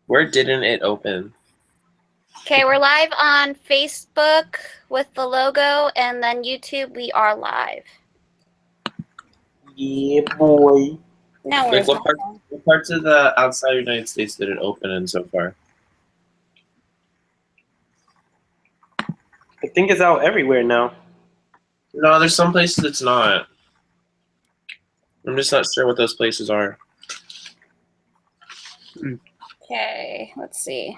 Where didn't it open? Okay, we're live on Facebook with the logo, and then YouTube, we are live. Yeah, boy. Now Like where's my phone? what parts of the outside United States did it open in so far? I think it's out everywhere now. No, there's some places it's not. I'm just not sure what those places are. Okay, let's see.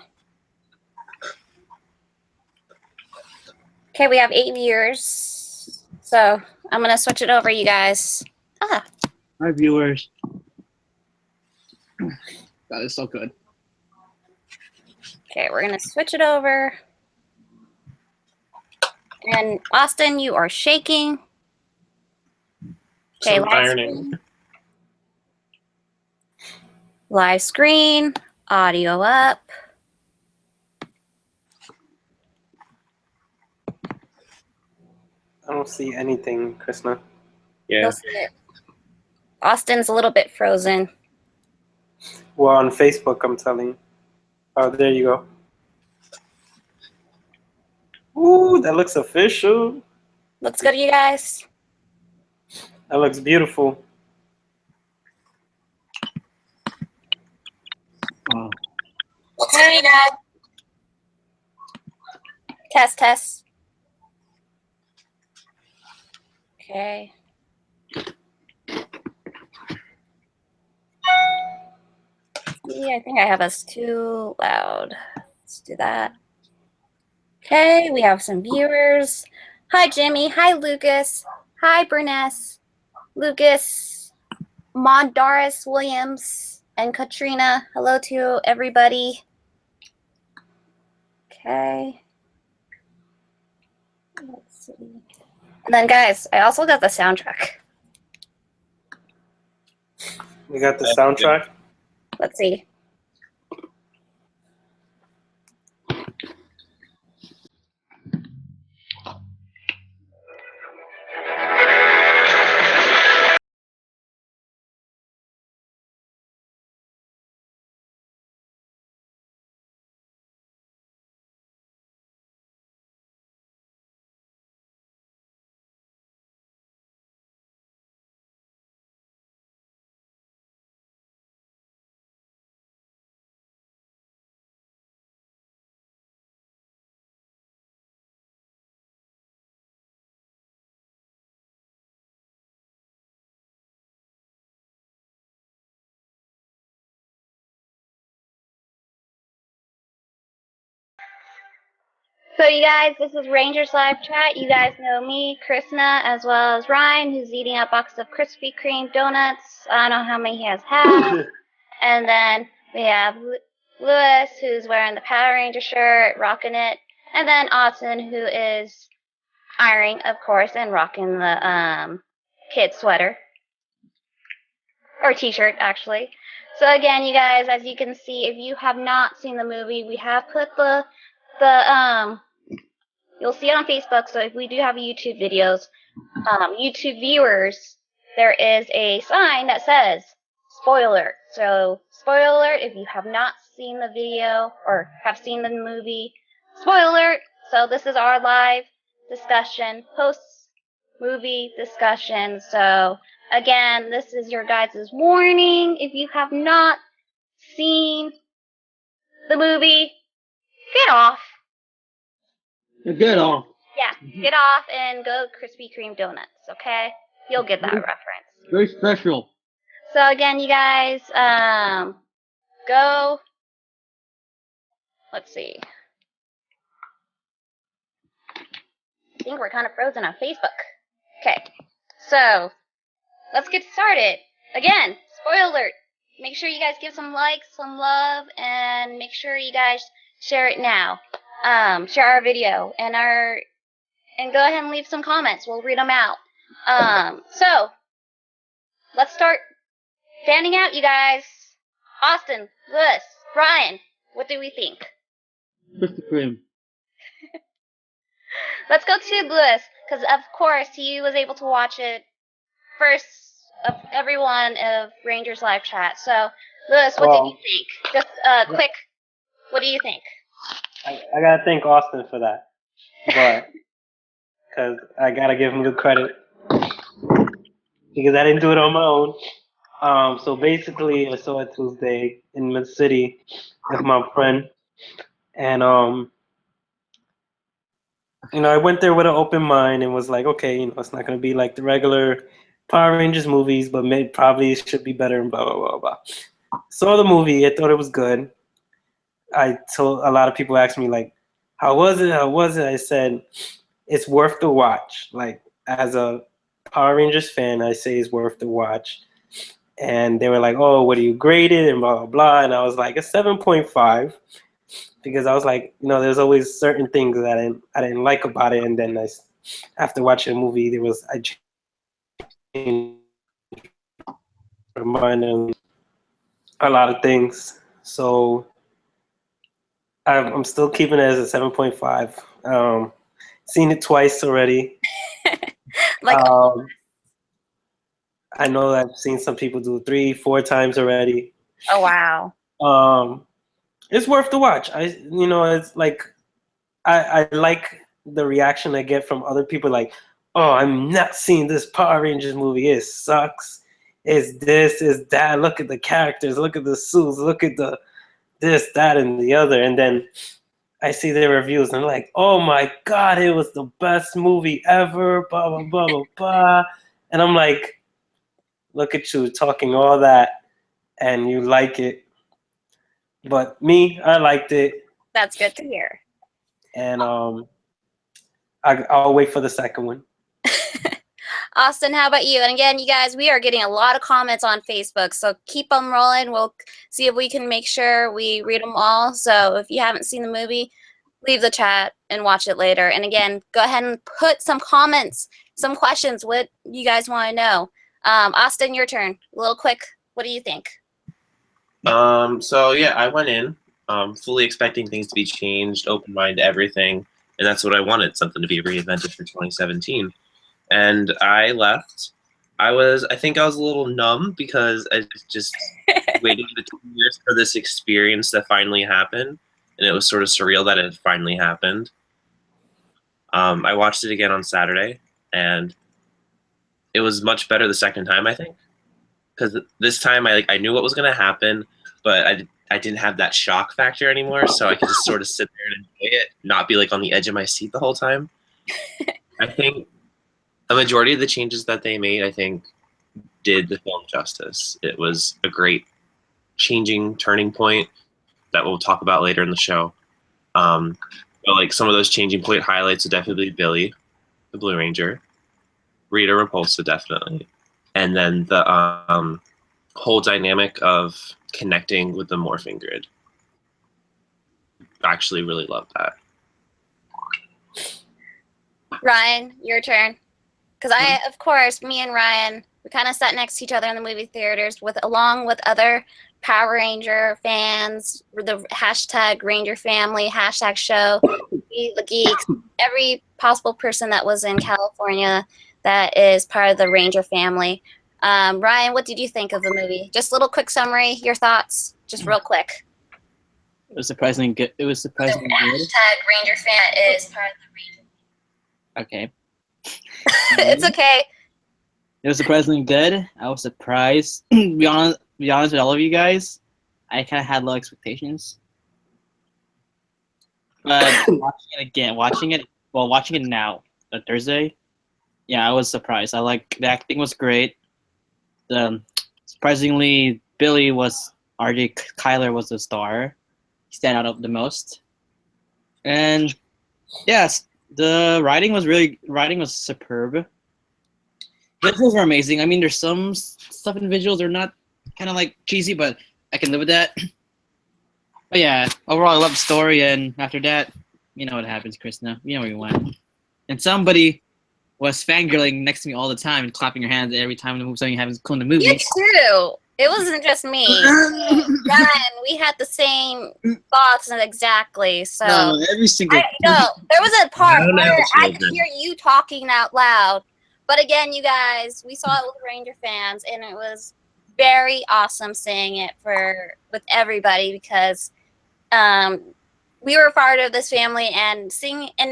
Okay, we have 8 viewers. So I'm gonna switch it over, you guys. Hi, viewers. That is so good. Okay, we're gonna switch it over. And Austin, you are shaking. Okay, Some ironing. Live screen, audio up. I don't see anything, Krishna. Yeah. You'll see it. Austin's a little bit frozen. Well, on Facebook, I'm telling. Oh, there you go. Ooh, that looks official. Looks good, you guys. That looks beautiful. Oh, Looks good, you guys. Test, test. Okay. See, I think I have us too loud. Let's do that. Okay, we have some viewers. Hi, Jimmy. Hi, Lucas. Hi, Berness. Lucas, Mondaris Williams, and Katrina. Hello to everybody. Okay. Let's see. And then, guys, I also got the soundtrack. We got the soundtrack. Let's see. So, you guys, this is Rangers Live Chat. You guys know me, Krishna, as well as Ryan, who's eating a box of Krispy Kreme donuts. I don't know how many he has had. And then we have Lewis, who's wearing the Power Ranger shirt, rocking it. And then Austin, who is ironing, of course, and rocking the kid sweater. Or t-shirt, actually. So again, you guys, as you can see, if you have not seen the movie, we have put you'll see it on Facebook. So if we do have YouTube videos, YouTube viewers, there is a sign that says spoiler. So spoiler alert if you have not seen the video or have seen the movie. Spoiler alert. So this is our live discussion, post movie discussion. So again, this is your guys' warning. If you have not seen the movie, get off. get off. Yeah, get off and go Krispy Kreme donuts, okay? You'll get that reference. Very special. So again, you guys, go. Let's see. I think we're kind of frozen on Facebook. Okay, so let's get started. Again, spoiler alert. Make sure you guys give some likes, some love, and make sure you guys share it now. Share our video and go ahead and leave some comments. We'll read them out. So let's start fanning out, you guys. Austin, Lewis, Brian, what do we think? Krispy Kreme. Let's go to Lewis, because of course he was able to watch it first of everyone of Rangers Live Chat. So, Lewis, what did you think? Just quick What do you think? I gotta thank Austin for that, but because I gotta give him the credit because I didn't do it on my own. So basically, I saw it Tuesday in Mid City with my friend, and I went there with an open mind and was like, okay, it's not gonna be like the regular Power Rangers movies, but probably it should be better and blah blah blah blah. Saw the movie, I thought it was good. I told a lot of people asked me like, how was it? How was it? I said, it's worth the watch. Like as a Power Rangers fan, I say it's worth the watch. And they were like, oh, what do you grade it? And blah blah blah. And I was like, a 7.5 because I was like, there's always certain things that I didn't like about it. And then after watching the movie, I changed my mind on a lot of things. So I'm still keeping it as a 7.5. Seen it twice already. Like, I know that I've seen some people do 3-4 times already. oh wow. It's worth the watch. It's like I like the reaction I get from other people. Like, oh, I'm not seeing this Power Rangers movie. It sucks. It's this. It's that. Look at the characters. Look at the suits. Look at the this, that, and the other. And then I see their reviews and I'm like, oh my God, it was the best movie ever. Blah blah blah blah blah. And I'm like, look at you talking all that, and you like it. But me, I liked it, That's good to hear. and I'll wait for the second one. Austin, how about you? And again, you guys, we are getting a lot of comments on Facebook, so keep them rolling. We'll see if we can make sure we read them all. So if you haven't seen the movie, leave the chat and watch it later. And again, go ahead and put some comments, some questions, what you guys want to know. Austin, your turn. A little quick. What do you think? So yeah, I went in fully expecting things to be changed, open mind to everything, and that's what I wanted, something to be reinvented for 2017. And I left. I think I was a little numb because I just waited the 2 years for this experience to finally happen, and it was sort of surreal that it finally happened. I watched it again on Saturday, and it was much better the second time, I think, because this time I knew what was going to happen, but I didn't have that shock factor anymore, so I could just sort of sit there and enjoy it, not be like on the edge of my seat the whole time. I think a majority of the changes that they made, I think, did the film justice. It was a great turning point that we'll talk about later in the show. But like some of those changing point highlights would definitely be Billy, the Blue Ranger, Rita Repulsa, definitely, and then the whole dynamic of connecting with the morphing grid. I actually really loved that. Ryan, your turn. Because of course, me and Ryan, we kind of sat next to each other in the movie theaters along with other Power Ranger fans, the hashtag Ranger Family, hashtag show, the geeks, every possible person that was in California that is part of the Ranger family. Ryan, what did you think of the movie? Just a little quick summary, your thoughts, just real quick. It was surprisingly good. It was surprisingly good. Hashtag Ranger fan is part of the Ranger. Okay. It's okay. It was surprisingly good. I was surprised. Be honest with all of you guys, I kind of had low expectations. But watching it now, on Thursday, yeah, I was surprised. The acting was great. Surprisingly, R.J. Kyler was the star. He stand out the most. And yes, the writing was superb. Visuals were amazing. I mean, there's some stuff in visuals are not kind of like cheesy, but I can live with that. But yeah, overall, I love the story, and after that, you know what happens, Krishna. You know where you went. And somebody was fangirling next to me all the time and clapping your hands every time something happens cool in the movie. You too. It wasn't just me. Ryan, we had the same thoughts exactly. So No, every single. no, there was a part I don't where have I could children. hear you talking out loud. But again, you guys, we saw it with Ranger fans, and it was very awesome seeing it with everybody because we were part of this family, and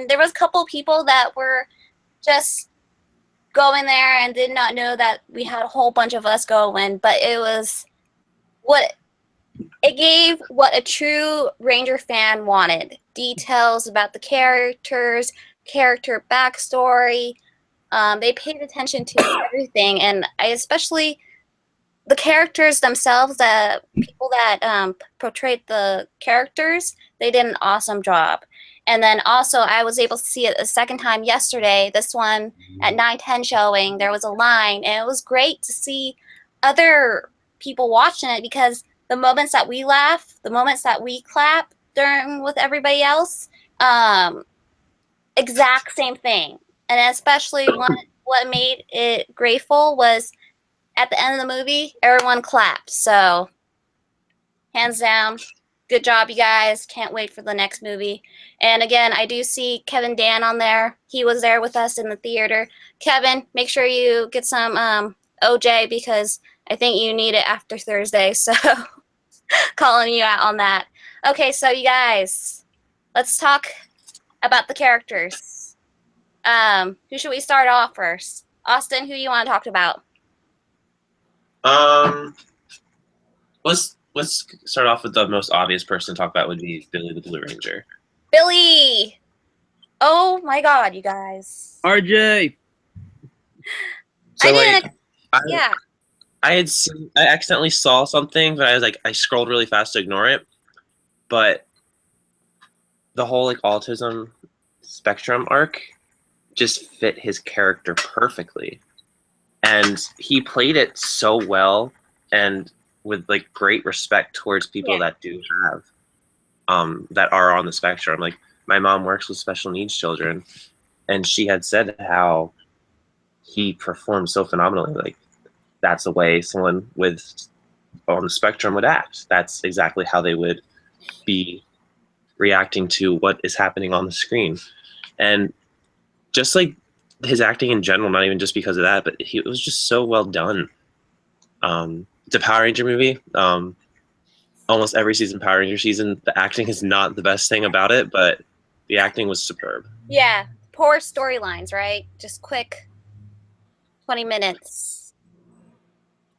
there was a couple people that were just going there and did not know that we had a whole bunch of us going, but it gave what a true Ranger fan wanted. Details about the characters, character backstory. They paid attention to everything, and I especially the characters themselves, the people that portrayed the characters, they did an awesome job. And then also I was able to see it a second time yesterday, this one at 9:10 showing. There was a line, and it was great to see other people watching it, because the moments that we laugh, the moments that we clap during with everybody else, exact same thing. And especially what made it grateful was at the end of the movie, everyone clapped. So, hands down, good job, you guys. Can't wait for the next movie. And again, I do see Kevin Dan on there. He was there with us in the theater. Kevin, make sure you get some OJ, because I think you need it after Thursday. So, calling you out on that. Okay, so you guys, let's talk about the characters. Who should we start off first? Austin, who you want to talk about? Let's start off with the most obvious person to talk about would be Billy the Blue Ranger. Billy! Oh my god, you guys. RJ. So Yeah. I accidentally saw something, but I scrolled really fast to ignore it. But the whole like autism spectrum arc just fit his character perfectly. And he played it so well, and with like great respect towards people that do have that are on the spectrum. Like, my mom works with special needs children, and she had said how he performed so phenomenally. Like, that's the way someone on the spectrum would act. That's exactly how they would be reacting to what is happening on the screen. And just like his acting in general, not even just because of that, but it was just so well done. It's a Power Ranger movie. Almost every season, Power Ranger season, the acting is not the best thing about it, but the acting was superb. Yeah, poor storylines, right? Just quick 20 minutes.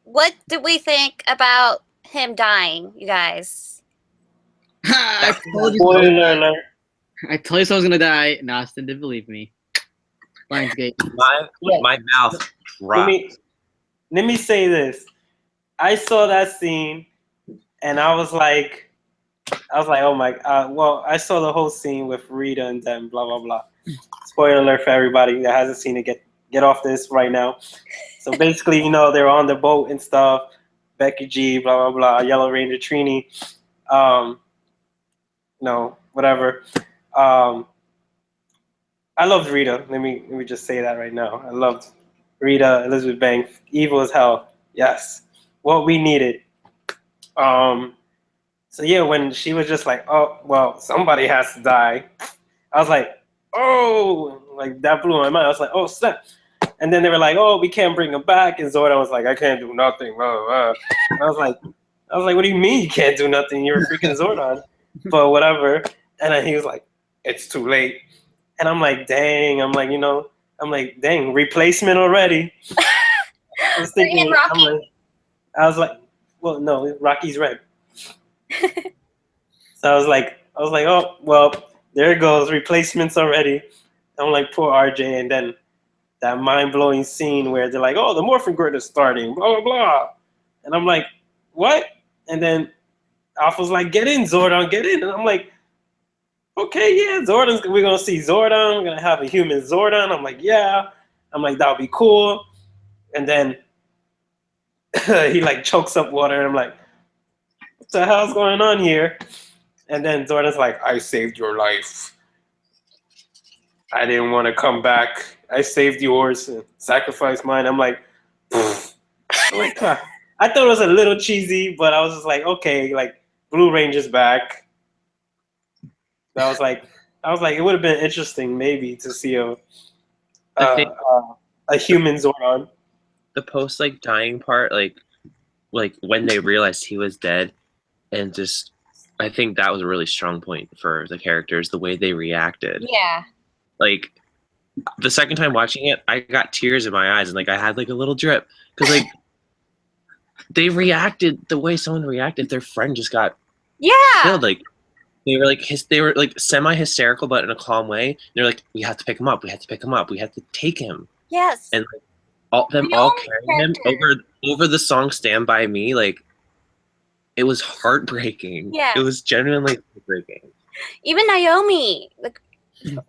What did we think about him dying, you guys? I told you Spoiler alert. I told you so I was gonna die, and Austin didn't believe me. Lionsgate. My mouth dropped. Let me say this. I saw that scene, and I was like, oh my, well, I saw the whole scene with Rita and them, blah, blah, blah. Spoiler alert for everybody that hasn't seen it, get off this right now. So basically, they're on the boat and stuff, Becky G, blah, blah, blah, Yellow Ranger, Trini, whatever. I loved Rita. Let me just say that right now. I loved Rita, Elizabeth Banks, evil as hell. Yes, what we needed. So yeah, when she was just like, oh well, somebody has to die, I was like, oh, like that blew my mind. I was like, oh snap. And then they were like, oh, we can't bring him back. And Zordon was like, I can't do nothing. Blah, blah, blah. I was like, what do you mean you can't do nothing? You're a freaking Zordon. But whatever. And then he was like, it's too late. And I'm like, dang. I'm like, dang, replacement already. I was thinking, I was like, well, no, Rocky's red. So I was like, oh, well, there it goes, replacements already. I'm like, poor RJ. And then that mind-blowing scene where they're like, oh, the morphin grid is starting, blah, blah, blah. And I'm like, what? And then Alpha's like, get in, Zordon, get in. And I'm like, okay, yeah, we're going to see Zordon. We're going to have a human Zordon. I'm like, yeah. I'm like, that would be cool. And then he like chokes up water. And I'm like, what the hell's going on here? And then Zordon's like, I saved your life. I didn't want to come back. I saved yours and sacrificed mine. I'm like, huh. I thought it was a little cheesy, but I was just like, okay, like Blue Ranger's back. I was like, it would have been interesting maybe to see a human Zordon. The post dying part, like when they realized he was dead, and just I think that was a really strong point for the characters, the way they reacted. Yeah. Like the second time watching it, I got tears in my eyes and like I had like a little drip because like they reacted the way someone reacted if their friend just got Yeah. killed. Like they were like semi hysterical, but in a calm way. They're like, we have to pick him up. We have to pick him up. We have to take him. Yes. And like, all carrying him over the song "Stand by Me." Like it was heartbreaking. Yeah. It was genuinely heartbreaking. Even Naomi, like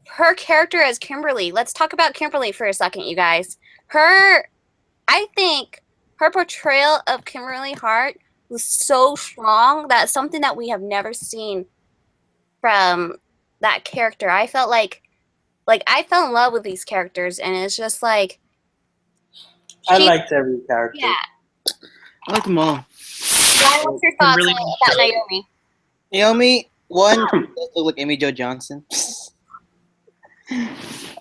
her character as Kimberly. Let's talk about Kimberly for a second, you guys. I think her portrayal of Kimberly Hart was so strong. That's something that we have never seen from that character. I felt like I fell in love with these characters, and it's just like I liked every character. Yeah. I like them all. Ryan, what's your thoughts Really about Naomi? Naomi, one, does look like Amy Jo Johnson.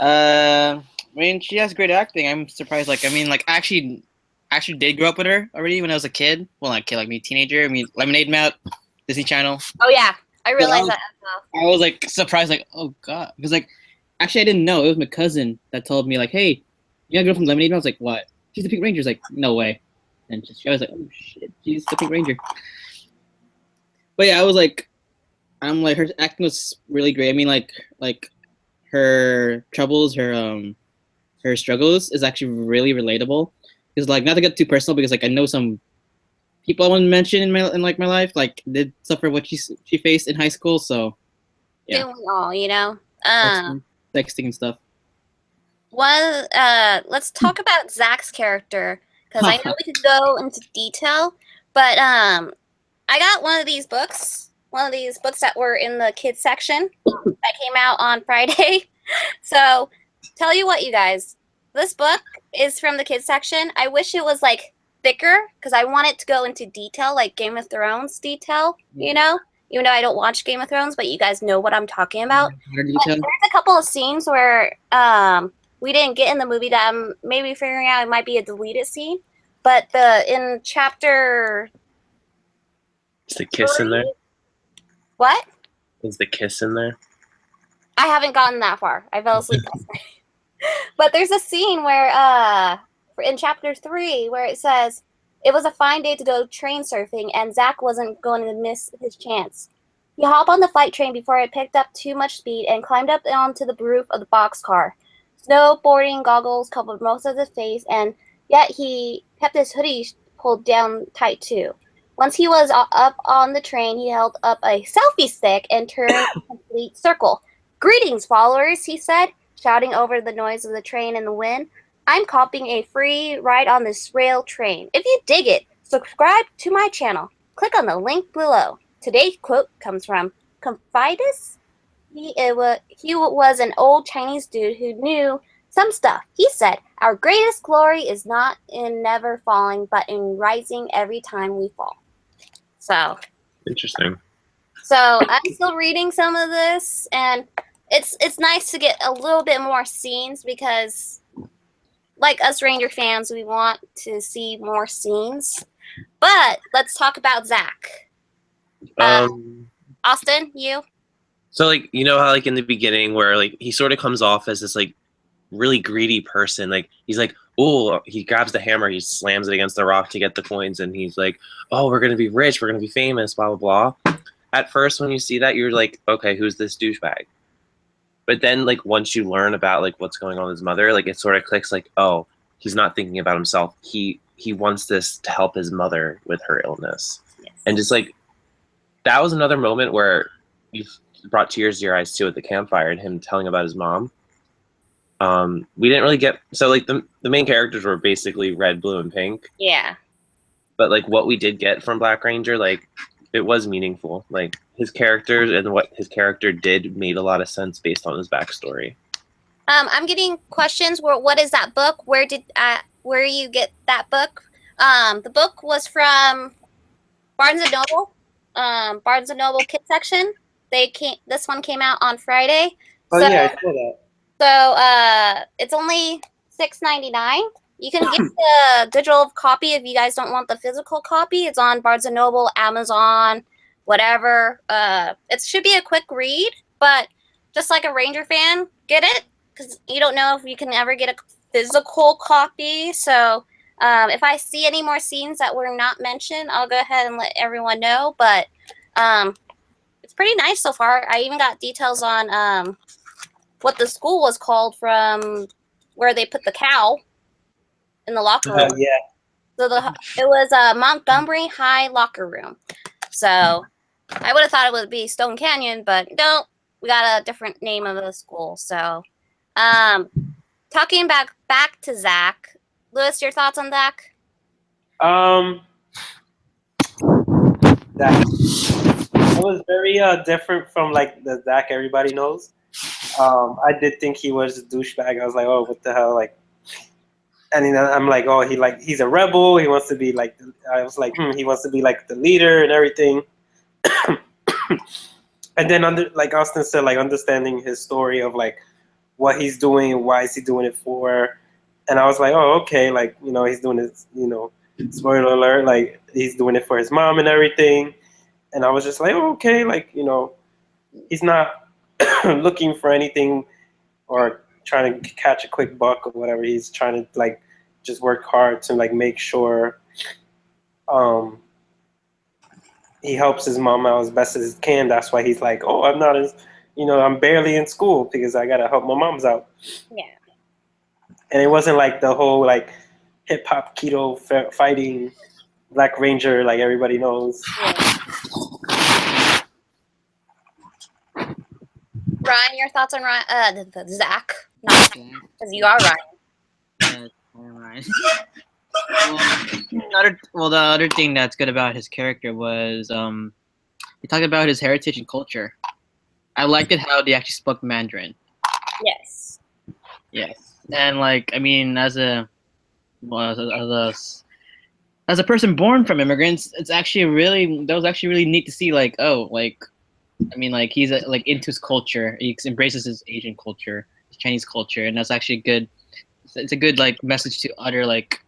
I mean, she has great acting. I'm surprised. Like, I mean, like, I actually did grow up with her already when I was a kid. Well, not a kid, like me, teenager. I mean, Lemonade Mouth, Disney Channel. Oh yeah, I realized that as well. I was like surprised, like, oh god, because like, actually, I didn't know. It was my cousin that told me, like, hey, you gotta go from Lemonade Mouth. I was like, what? She's the Pink Ranger. I was like, no way. And I was like, oh shit, she's the Pink Ranger. But yeah, I'm like, her acting was really great. I mean, like her troubles, her struggles is actually really relatable. Because like, not to get too personal, because like I know some people I want to mention in my life like did suffer what she faced in high school. So yeah, Didn't we all, you know? Texting and stuff. Let's talk about Zach's character, because I know we could go into detail, but I got one of these books that were in the kids section that came out on Friday. So tell you what, you guys, this book is from the kids section. I wish it was like thicker, because I want it to go into detail, like Game of Thrones detail, you know? Even though I don't watch Game of Thrones, but you guys know what I'm talking about. There's a couple of scenes where we didn't get in the movie that I'm maybe figuring out it might be a deleted scene. But in chapter... Is the kiss in there? What? Is the kiss in there? I haven't gotten that far. I fell asleep last night. But there's a scene where, in chapter 3, where it says, it was a fine day to go train surfing, and Zach wasn't going to miss his chance. He hopped on the flight train before it picked up too much speed and climbed up onto the roof of the boxcar. Snowboarding goggles covered most of his face, and yet he kept his hoodie pulled down tight too. Once he was up on the train, he held up a selfie stick and turned a complete circle. "Greetings, followers," he said, shouting over the noise of the train and the wind. "I'm copying a free ride on this rail train. If you dig it, subscribe to my channel. Click on the link below." Today's quote comes from Confidius. He was an old Chinese dude who knew some stuff. He said, "Our greatest glory is not in never falling, but in rising every time we fall." So Interesting. So I'm still reading some of this, and it's nice to get a little bit more scenes, because like us Ranger fans, we want to see more scenes. But let's talk about Zach. Austin, you? So like, you know how like in the beginning where like he sort of comes off as this like really greedy person, like he's like, oh, he grabs the hammer, he slams it against the rock to get the coins, and he's like, oh, we're gonna be rich, we're gonna be famous, blah blah blah. At first when you see that, you're like, okay, who's this douchebag? But then like once you learn about like what's going on with his mother, like it sort of clicks, like, oh, he's not thinking about himself, he wants this to help his mother with her illness. Yes. And just like that was another moment where you brought tears to your eyes too, at the campfire, and him telling about his mom. We didn't really get, so like the main characters were basically red, blue, and pink. Yeah. But like what we did get from Black Ranger, like it was meaningful. Like his characters and what his character did made a lot of sense based on his backstory. I'm getting questions. What is that book? Where you get that book? The book was from Barnes and Noble. Barnes and Noble Kids section. This one came out on Friday. Oh yeah, I saw that. So it's only $6.99. You can get the digital copy if you guys don't want the physical copy. It's on Barnes and Noble, Amazon, whatever. It should be a quick read, but just like a Ranger fan, get it, because you don't know if you can ever get a physical copy. So if I see any more scenes that were not mentioned, I'll go ahead and let everyone know. But it's pretty nice so far. I even got details on what the school was called from where they put the cow in the locker room. Yeah. So it was Montgomery High locker room. So I would have thought it would be Stone Canyon, but no, we got a different name of the school. So talking back to Zach. Lewis, your thoughts on Zach? Zach. It was very different from like the Zach everybody knows. I did think he was a douchebag. I was like, oh, what the hell, like. And then I'm like, oh, he's a rebel. He wants to be like. I was like, he wants to be like the leader and everything. And then like Austin said, like understanding his story of like what he's doing and why is he doing it for. And I was like, oh, okay, like he's doing it. Spoiler alert, like he's doing it for his mom and everything. And I was just like, oh, okay, like he's not looking for anything or trying to catch a quick buck or whatever. He's trying to like just work hard to like make sure he helps his mom out as best as he can. That's why he's like, oh, I'm not as I'm barely in school because I gotta help my mom's out. Yeah. And it wasn't like the whole like hip hop keto fighting Black Ranger like everybody knows. Yeah. Ryan, your thoughts on Zach? Not because you are Ryan. Ryan. The other thing that's good about his character was he talked about his heritage and culture. I liked it how they actually spoke Mandarin. Yes. Yes, and like I mean, as a person born from immigrants, that was actually really neat to see. Like, oh, like I mean, like he's like into his culture. He embraces his Asian culture, his Chinese culture, and that's actually good. It's a good like message to other like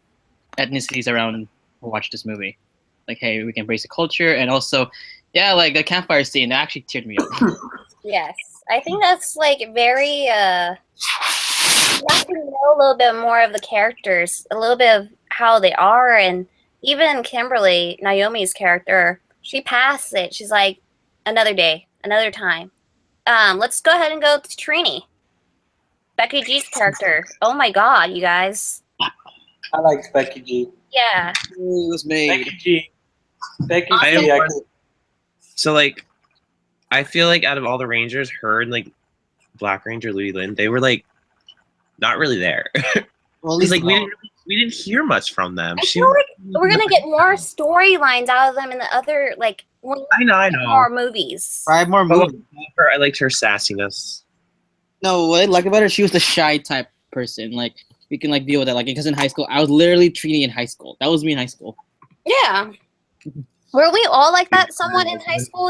ethnicities around who watch this movie. Like, hey, we can embrace the culture, and also, yeah, like the campfire scene that actually teared me up. Yes, I think that's like very. You have to know a little bit more of the characters, a little bit of how they are, and even Kimberly, Naomi's character, she passed it. She's like, another day, another time. Let's go ahead and go to Trini. Becky G's character. Oh my god, you guys. I liked Becky G. Yeah. It was made. Becky I G. have So like, I feel like out of all the Rangers, her and like Black Ranger Louis Lin, they were like not really there. Well, at Because least like we didn't hear much from them. I feel like we're gonna get more storylines out of them in the other I know. more movies. 5 more But movies. I liked her sassiness. No, what I like about her, she was the shy type person. Like we can like deal with that. Like because in high school, I was literally Trini in high school. That was me in high school. Yeah. Were we all like that somewhat in high school,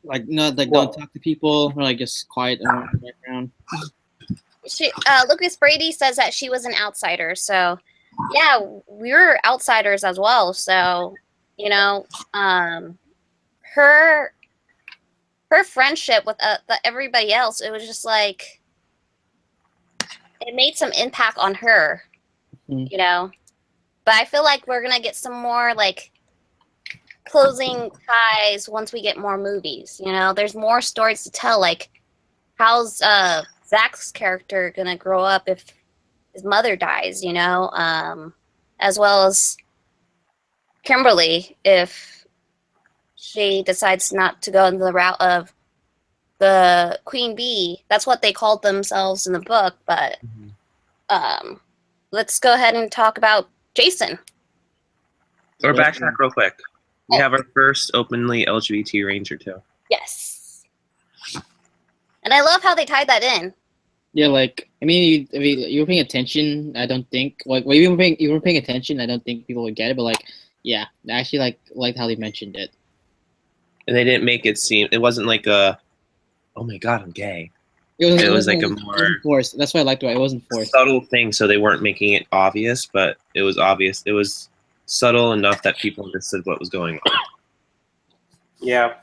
Like like don't talk to people, or like just quiet in the background. Lucas Brady says that she was an outsider, so yeah, we were outsiders as well. So, her friendship with everybody else, it was just like it made some impact on her, But I feel like we're gonna get some more like closing ties once we get more movies. There's more stories to tell. Like, how's Zach's character gonna grow up if his mother dies? As well as Kimberly if she decides not to go in the route of the Queen Bee. That's what they called themselves in the book. But let's go ahead and talk about Jason. Or backtrack real quick. We have our first openly LGBT Ranger too. Yes. And I love how they tied that in. Yeah, like I mean, you were paying attention. I don't think like you were paying attention. I don't think people would get it, but like, yeah, I actually liked how they mentioned it. And they didn't make it seem. It wasn't like a, oh my god, I'm gay. It was like a more forced. That's why I liked it. It wasn't forced. Subtle thing, so they weren't making it obvious, but it was obvious. It was subtle enough that people understood what was going on. Yeah.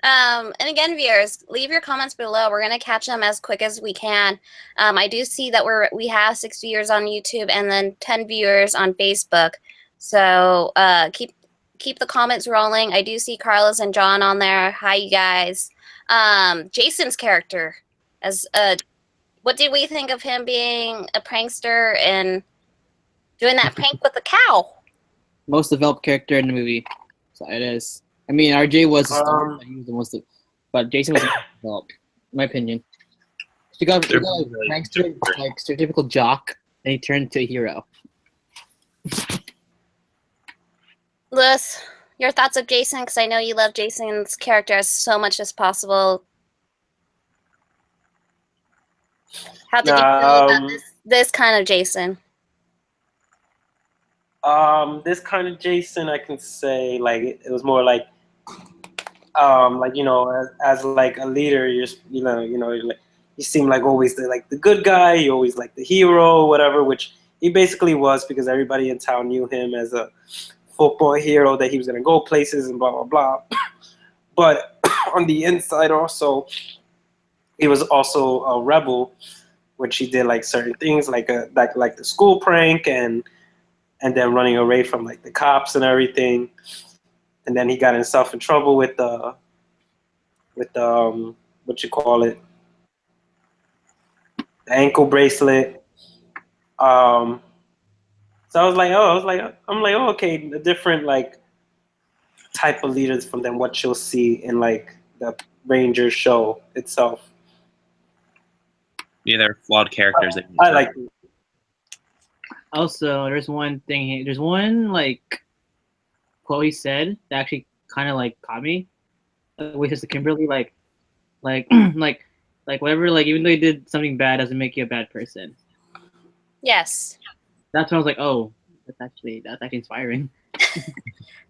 And again, viewers, leave your comments below. We're gonna catch them as quick as we can. I do see that we have 6 viewers on YouTube and then 10 viewers on Facebook. So keep the comments rolling. I do see Carlos and John on there. Hi, you guys. Jason's character as what did we think of him being a prankster and doing that prank with the cow? Most developed character in the movie. So it is. I mean, RJ was a star, but he was the most. But Jason was the most developed, in my opinion. He got a prankster, like stereotypical jock, and he turned to a hero. Lewis, your thoughts of Jason? Because I know you love Jason's character as so much as possible. How did you feel about this kind of Jason? This kind of Jason, I can say, like, it was more like you know, as like a leader, you seem like always the good guy. You always like the hero, whatever. Which he basically was, because everybody in town knew him as a football hero, that he was gonna go places and blah blah blah. But on the inside, also, he was also a rebel, which he did like certain things, like the school prank and then running away from like the cops and everything. And then he got himself in trouble with the what you call it, the ankle bracelet. So I was like, oh, okay, the different like type of leaders from them, what you'll see in like the Rangers show itself. Yeah, they're flawed characters. I like it. Also, there's one like quote he said that actually kind of like caught me, which is the Kimberly like whatever, like even though you did something bad doesn't make you a bad person. Yes. That's when I was like, oh, that's actually inspiring.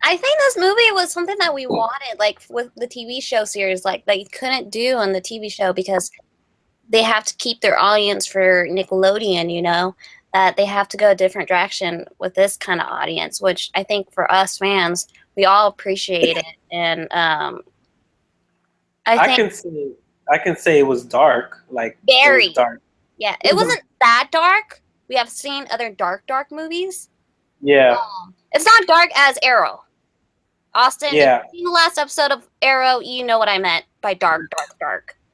I think this movie was something that we wanted, like with the TV show series, like they couldn't do on the TV show because they have to keep their audience for Nickelodeon, you know, that they have to go a different direction with this kind of audience, which I think for us fans, we all appreciate it. And I can say it was dark, like very dark. Yeah, it wasn't that dark. We have seen other dark movies. Yeah. It's not dark as Arrow. Austin, yeah. if you've seen the last episode of Arrow, you know what I meant by dark.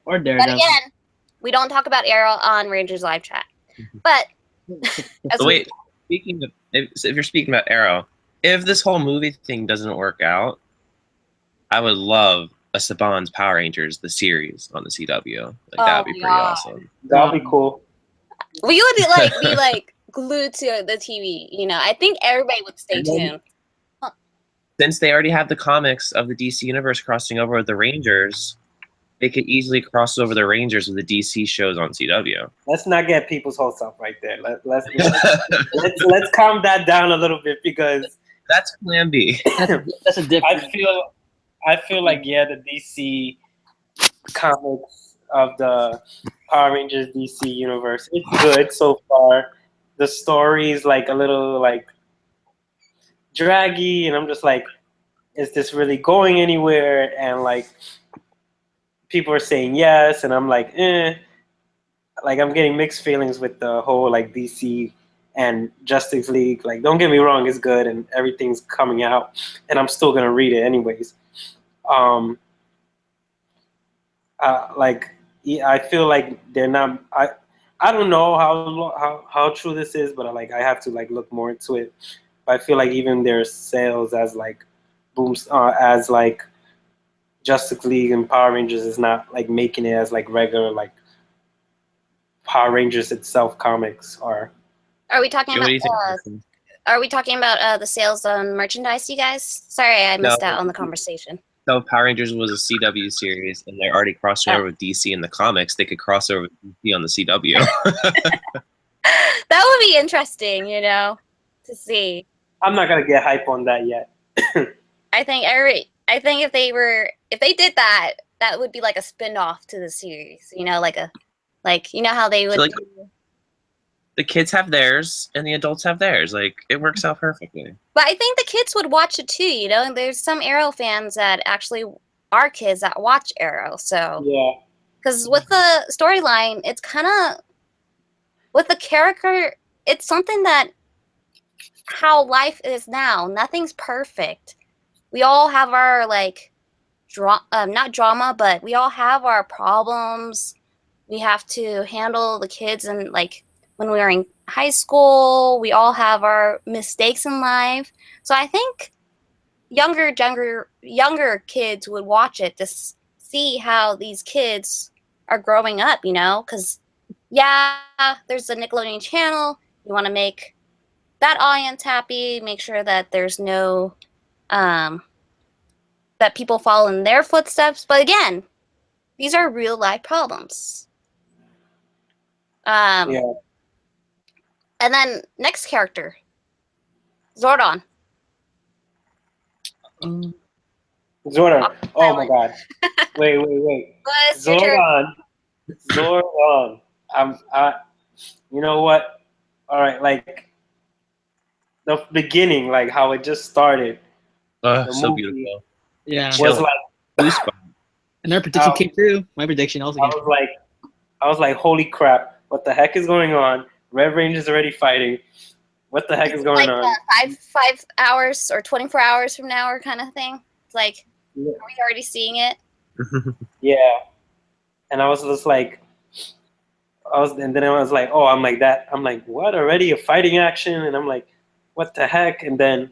Or Daredevil. But again, we don't talk about Arrow on Rangers Live Chat. But wait, if you're speaking about Arrow, if this whole movie thing doesn't work out, I would love a Saban's Power Rangers, the series on the CW. Like that would be pretty awesome. That would be cool. We would be like glued to the TV, you know. I think everybody would stay tuned. Since they already have the comics of the DC universe crossing over with the Rangers, they could easily cross over the Rangers with the DC shows on CW. Let's not get people's hopes up right there. Let's calm that down a little bit, because that's Plan B. That's a different. I feel like, yeah, the DC comics of the Power Rangers DC universe, it's good so far. The story's like a little like draggy, and I'm just like, is this really going anywhere? And like, people are saying yes, and I'm like, like, I'm getting mixed feelings with the whole like DC and Justice League. Like, don't get me wrong, it's good and everything's coming out, and I'm still gonna read it anyways. I feel like they're not. I don't know how true this is, but I have to like look more into it. But I feel like even their sales as like booms as like Justice League and Power Rangers is not like making it as like regular like Power Rangers itself comics are. Are we talking about? Are we talking about the sales on merchandise, you guys? Sorry, I missed out on the conversation. So Power Rangers was a CW series, and they're already crossing over with DC in the comics. They could cross over with DC on the CW. That would be interesting, you know, to see. I'm not gonna get hype on that yet. I think if they did that, that would be like a spin-off to the series. You know, like you know how they would. So, like, do, like you know how they would. the kids have theirs and the adults have theirs. Like it works out perfectly. But I think the kids would watch it too, you know? And there's some Arrow fans that actually are kids that watch Arrow. So, Yeah. because with the storyline, it's kind of, with the character, it's something that, how life is now. Nothing's perfect. We all have our, like, not drama, but we all have our problems. We have to handle the kids, and like when we were in high school, we all have our mistakes in life. So I think younger kids would watch it to see how these kids are growing up, you know? Because yeah, there's the Nickelodeon channel. You want to make that audience happy, make sure that there's no that people follow in their footsteps. But again, these are real life problems. Yeah. And then next character, Zordon. Zordon. Oh my God. Wait. What's your turn? Zordon. You know what? All right, like the beginning, like how it just started. The So movie beautiful. Yeah. Was like, Goosebumps. And their prediction came true. My prediction also I came true. was like, holy crap! What the heck is going on? Red Ranger's already fighting. What the heck is going like on? 5 hours or 24 hours from now, or kind of thing. It's like, Yeah. are we already seeing it? Yeah, and I was just like, and then I was like, oh, I'm like, what? Already a fighting action? And I'm like, what the heck? And then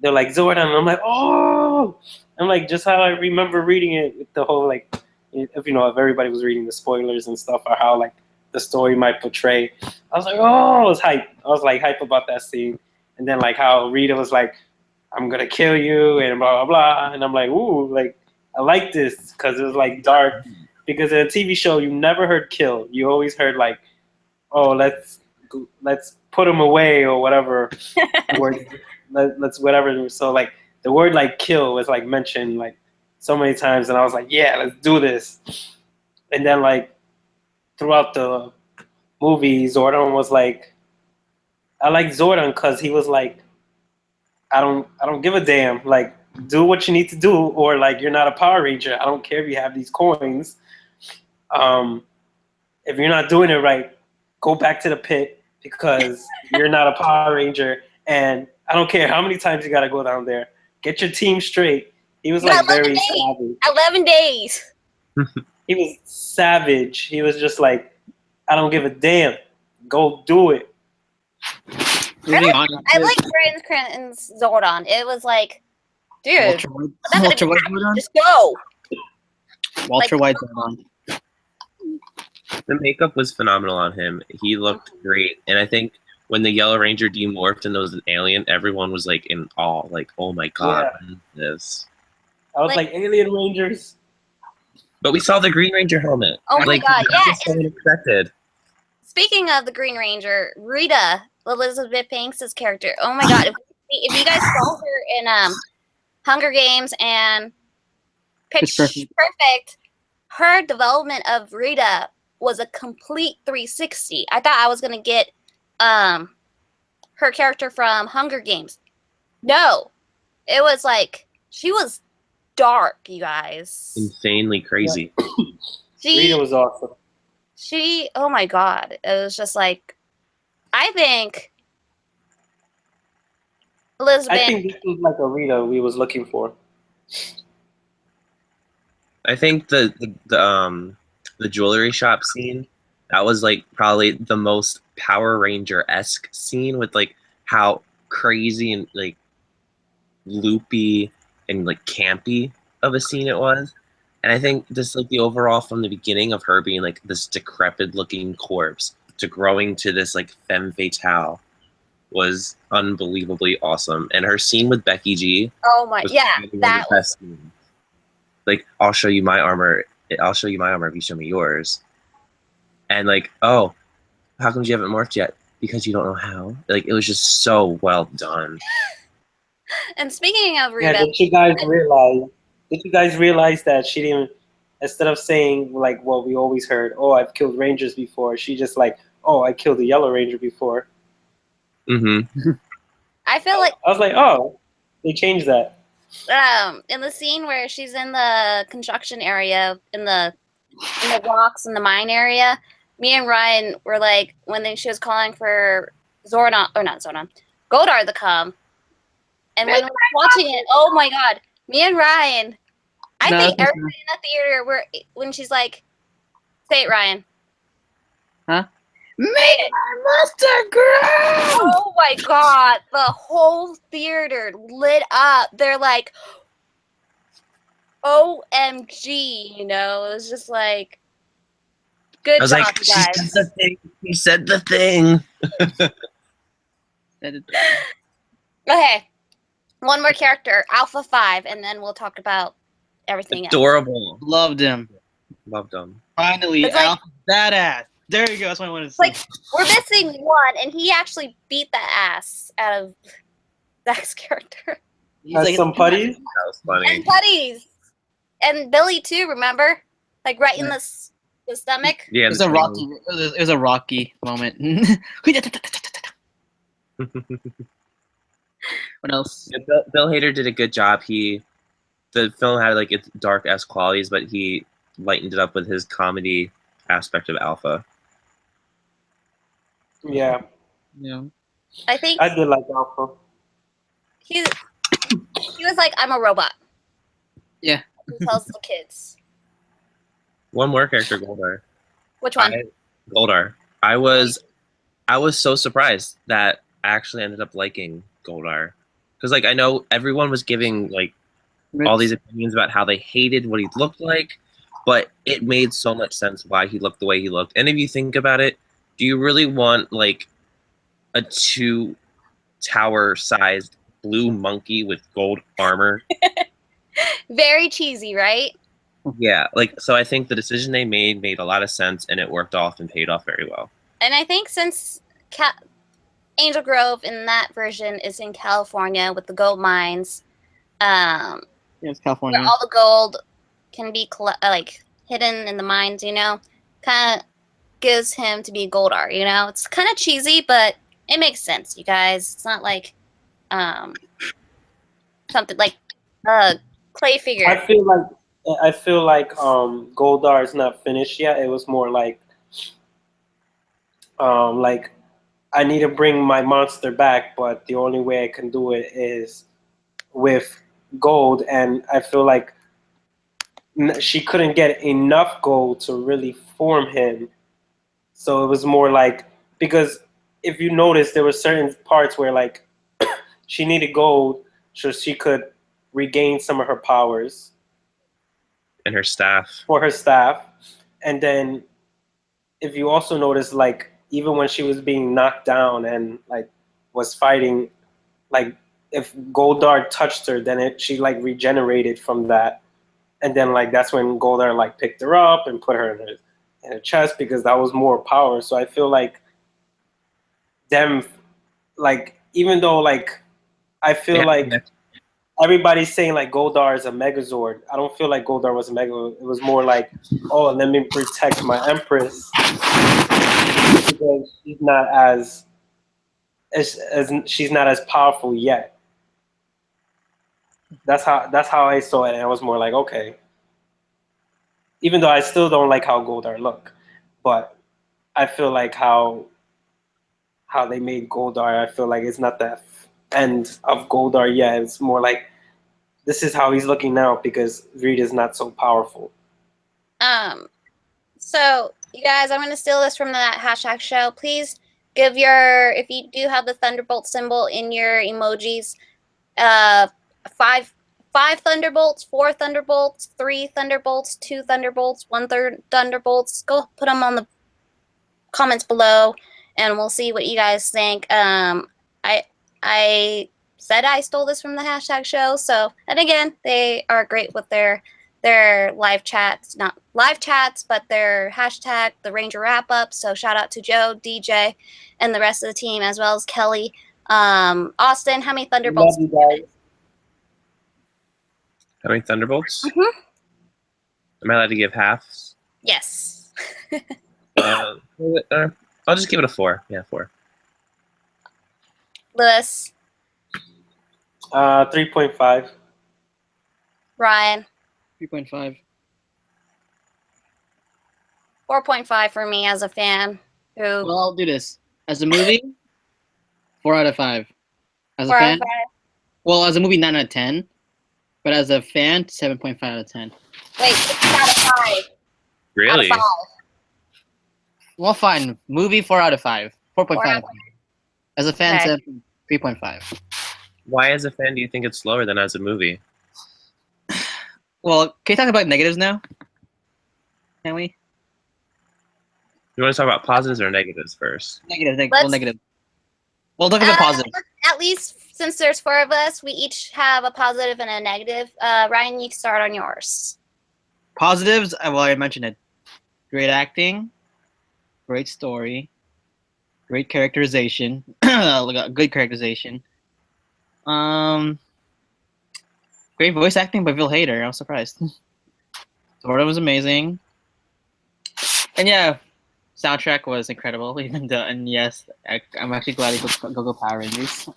they're like Zordon, and I'm like, oh, I'm like, just how I remember reading it, the whole like, if everybody was reading the spoilers and stuff, or how like the story might portray. I was like, oh, I was hype. I was like hype about that scene, and then like how Rita was like, I'm gonna kill you, and blah blah blah, and I'm like, ooh, like I like this because it was like dark. Because in a TV show, you never heard kill. You always heard like, oh, let's put him away or whatever. Let's whatever. So like the word like kill was like mentioned like so many times, and I was like, yeah, let's do this. And then like throughout the movie, Zordon was like, I like Zordon because he was like, I don't give a damn. Like, do what you need to do, or like you're not a Power Ranger. I don't care if you have these coins. If you're not doing it right, go back to the pit because you're not a Power Ranger, and I don't care how many times you got to go down there. Get your team straight. He was like very savage. 11 days. He was savage. He was just like, I don't give a damn. Go do it. I like Bryan Cranston's Zordon. It was like, dude, Walter White Zordon. just go. Walter White Zordon. The makeup was phenomenal on him. He looked great, and I think when the Yellow Ranger demorphed and there was an alien, everyone was like in awe, like, "Oh my god, what is this?" I was like Alien Rangers. But we saw the Green Ranger helmet. Oh my god, yeah. So unexpected. Speaking of the Green Ranger, Rita, Elizabeth Banks' character. Oh my god, if you guys saw her in Hunger Games and Pitch Perfect, her development of Rita was a complete 360. I thought I was gonna get her character from Hunger Games. No, it was like she was dark, you guys. Insanely crazy. Rita was awesome. Oh my god, it was just like, I think Elizabeth. I think this was like a Rita we was looking for. I think the jewelry shop scene, that was like probably the most Power Ranger-esque scene, with like how crazy and like loopy and like campy of a scene it was. And I think just like the overall, from the beginning of her being like this decrepit looking corpse to growing to this like femme fatale was unbelievably awesome. And her scene with Becky G. Oh my, yeah, that was. Best scenes. Like, I'll show you my armor if you show me yours. And like, oh, how come you haven't morphed yet? Because you don't know how. Like, it was just so well done. And speaking of Rita, yeah, did you guys realize that she didn't, instead of saying like what we always heard, oh, I've killed Rangers before, she just like, oh, I killed the Yellow Ranger before. Mm-hmm. I feel like I was like, oh, they changed that. in the scene where she's in the construction area in the rocks in the mine area, me and Ryan were like when she was calling for Zordon or not Zordon, Goldar to come, and when we were watching it, oh my god, me and Ryan, I No, think that's- everybody in the theater were when she's like, say it, Ryan. Make my monster grow! Oh my god, the whole theater lit up. They're like, OMG, you know, it was just like, good I was job, like, you she guys. said the thing. He said the thing. Okay, one more character, Alpha 5, and then we'll talk about everything else. Adorable. Loved him. Loved them. Finally, It's like- Alpha badass. There you go. That's what I wanted to see. Like, we're missing one, and he actually beat the ass out of Zach's character. He's Has like, some putties. That was funny. And Buddies! And Billy, too, remember? Like, right in the stomach. Yeah, it was a rocky. It was a rocky moment. What else? Yeah, Bill Hader did a good job. The film had like its dark S qualities, but he lightened it up with his comedy aspect of Alpha. Yeah, Yeah. I think I did like Alpha. he was like, I'm a robot. Yeah. Who tells the kids. One more character, Goldar. Which one? Goldar. I was so surprised that I actually ended up liking Goldar, because like I know everyone was giving like all these opinions about how they hated what he looked like, but it made so much sense why he looked the way he looked. And if you think about it, do you really want like a 2 tower sized blue monkey with gold armor? Very cheesy, right? Yeah, like, so I think the decision they made a lot of sense, and it worked off and paid off very well. And I think since Angel Grove in that version is in California with the gold mines, Yeah, it's California. where all the gold can be like hidden in the mines, you know, kind of gives him to be Goldar. You know, it's kind of cheesy, but it makes sense, you guys. It's not like something like clay figure. I feel like Goldar is not finished yet. It was more like I need to bring my monster back, but the only way I can do it is with gold, and I feel like she couldn't get enough gold to really form him. So it was more like, because if you notice, there were certain parts where like she needed gold so she could regain some of her powers And her staff. for her staff. And then if you also notice, like even when she was being knocked down and like was fighting, like if Goldar touched her, then she like regenerated from that. And then like that's when Goldar like picked her up and put her in her chest, because that was more power. So I feel like them, like, even though like I feel Yeah, like yeah. everybody's saying like Goldar is a Megazord, I don't feel like Goldar was a Megazord. It was more like, oh, let me protect my Empress, because she's not as she's not as powerful yet. That's how I saw it, and I was more like, okay. Even though I still don't like how Goldar look, but I feel like how they made Goldar, I feel like it's not the end of Goldar yet. It's more like this is how he's looking now, because Rita's not so powerful. So you guys, I'm gonna steal this from that hashtag show. Please give if you do have the Thunderbolt symbol in your emojis, 5 Thunderbolts, 4 Thunderbolts, 3 Thunderbolts, 2 Thunderbolts, 1 Thunderbolts. Go put them on the comments below, and we'll see what you guys think. I said I stole this from the hashtag show, so, and again, they are great with their live chats, not live chats, but their hashtag, the Ranger wrap up. So shout out to Joe, DJ, and the rest of the team, as well as Kelly. Austin, how many Thunderbolts? Love you guys. How many Thunderbolts? Mhm. Am I allowed to give halves? Yes. I'll just give it a 4. Yeah, 4. Lewis, 3.5. Ryan, 3.5. 4.5 for me as a fan. Who Well, I'll do this. As a movie, 4 out of 5. As a 4 out fan, of 5? well, as a movie, 9 out of 10. But as a fan, 7.5 out of 10. Wait, 6 out of 5. Really? Out of 5. Well, fine. Movie, 4 out of 5. 4.5 4 out out of 5. As a fan, Okay. 3.5. Why, as a fan, do you think it's lower than as a movie? Well, can you talk about negatives now? Can we? You want to talk about positives or negatives first? Negative. Let's- Negative. We'll look at the positive. At least since there's 4 of us, we each have a positive and a negative. Ryan, you can start on yours. Positives, well, I mentioned it. Great acting, great story, great characterization, good characterization. Great voice acting by Bill Hader. I was surprised. Florida was amazing, and yeah, soundtrack was incredible. Even though, and yes, I'm actually glad he put Go Power Rangers.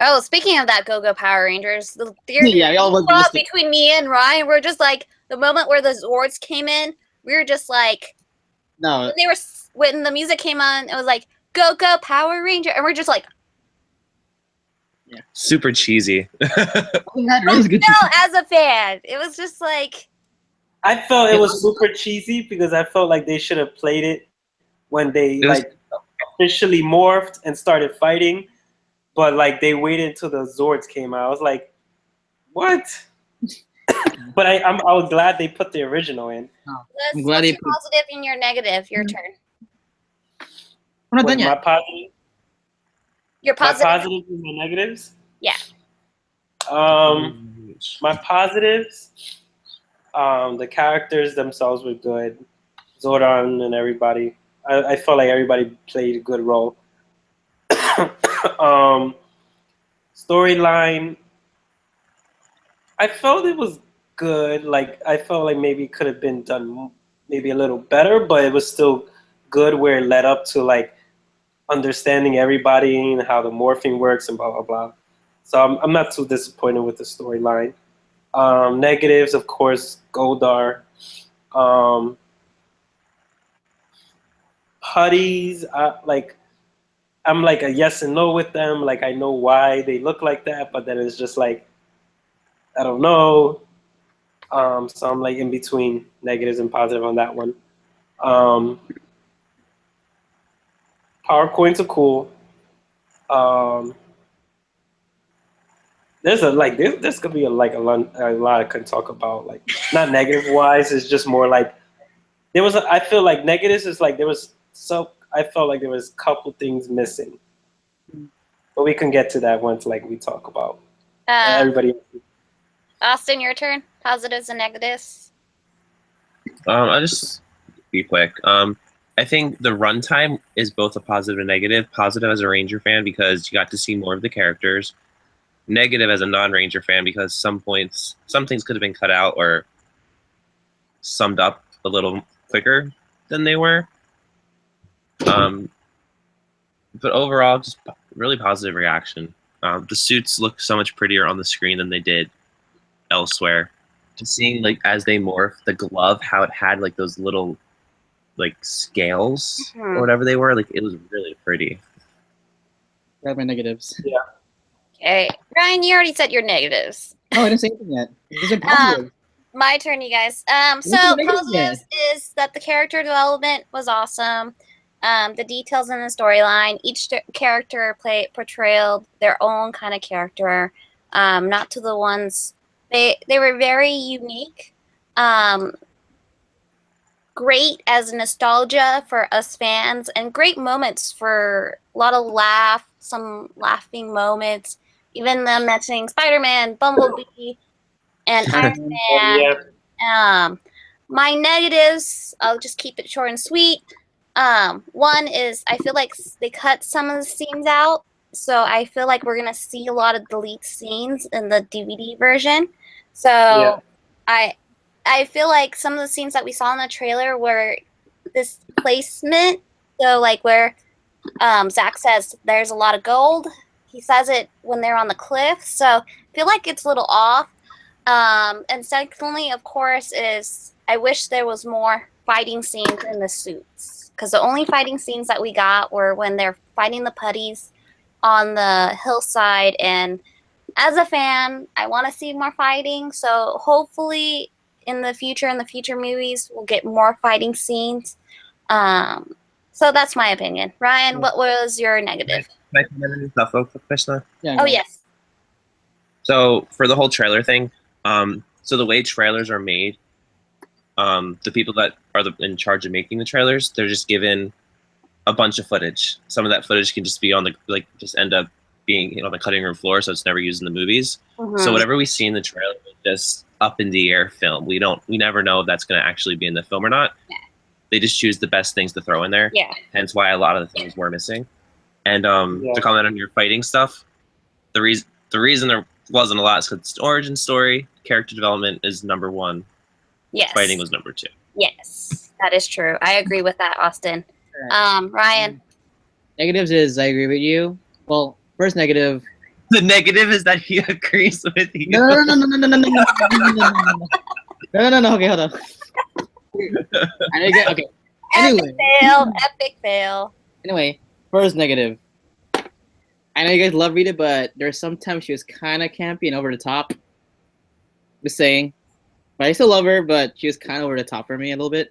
Oh, speaking of that Go Power Rangers, the theory Yeah, we all fought missed it. between me and Ryan, we're just like, the moment where the Zords came in, we were just like, No, when the music came on, it was like, Go Power Ranger, and we're just like, Super cheesy. that was good. no, as a fan, it was just like, I felt it was super cheesy because I felt like they should have played it when they It was- like officially morphed and started fighting, but like they waited until the Zords came out. I was like, what? But I was glad they put the original in. let's glad what's they your put- positive and your negative. Your turn. We're not Wait, done yet. my positive, Your my positive. positives and my negatives. Yeah. My positives, the characters themselves were good. Zordon and everybody. I felt like everybody played a good role. Storyline, I felt it was good. Like I felt like maybe it could have been done maybe a little better, but it was still good where it led up to like understanding everybody and how the morphing works and blah blah blah. So I'm not too disappointed with the storyline. Negatives, of course, Goldar. Putties, I'm like a yes and no with them. Like I know why they look like that, but then it's just like I don't know. So I'm like in between negatives and positive on that one. Power coins are cool. There's there's gonna be a lot I can talk about, like not negative wise. It's just more like I feel like negatives is like I felt like there was a couple things missing, but we can get to that once like we talk about everybody. Austin, your turn. Positives and negatives. I'll just be quick. I think the runtime is both a positive and negative. Positive as a Ranger fan because you got to see more of the characters. Negative as a non-Ranger fan because some things could have been cut out or summed up a little quicker than they were. But overall, just really positive reaction. The suits look so much prettier on the screen than they did elsewhere. Just seeing like as they morph, the glove, how it had like those little like scales or whatever they were, like it was really pretty. Grab my negatives. Okay, Ryan, you already said your negatives. Oh, I didn't say anything yet. These are positive. My turn, you guys. So the negatives positives is that the character development was awesome. The details in the storyline, each character portrayed their own kind of character. Not to the ones they were very unique. Great as nostalgia for us fans, and great moments for a lot of some laughing moments. Even them mentioning Spider-Man, Bumblebee, and Iron Man. Yeah. My negatives, I'll just keep it short and sweet. One is I feel like they cut some of the scenes out, so I feel like we're gonna see a lot of delete scenes in the DVD version. So Yeah. I feel like some of the scenes that we saw in the trailer were this placement though, like where Zach says there's a lot of gold. He says it when they're on the cliff, so I feel like it's a little off. And secondly, of course, is I wish there was more fighting scenes in the suits, because the only fighting scenes that we got were when they're fighting the putties on the hillside. And as a fan, I want to see more fighting. So hopefully, in the future movies, we'll get more fighting scenes. So that's my opinion. Ryan, what was your negative? Can I comment on your stuff real quick, Krishna? Yeah, Oh yes. So for the whole trailer thing, so the way trailers are made, the people that are in charge of making the trailers, they're just given a bunch of footage. Some of that footage can just be on the just end up being on the cutting room floor, so it's never used in the movies. So whatever we see in the trailer is just up in the air film. We never know if that's going to actually be in the film or not. Yeah. They just choose the best things to throw in there. Yeah. Hence why a lot of the things were missing. And to comment on your fighting stuff, the reason there wasn't a lot is because it's origin story, character development is number one. Yes. Fighting was number two. Yes, that is true. I agree with that, Austin. Ryan. Negatives is I agree with you. Well, first negative. The negative is that he agrees with you. No. Okay, hold on. Okay. Anyway. Epic fail. Anyway, first negative. I know you guys love Rita, but there's sometimes she was kind of campy and over the top. Just saying. But I still love her, but she was kind of over the top for me a little bit.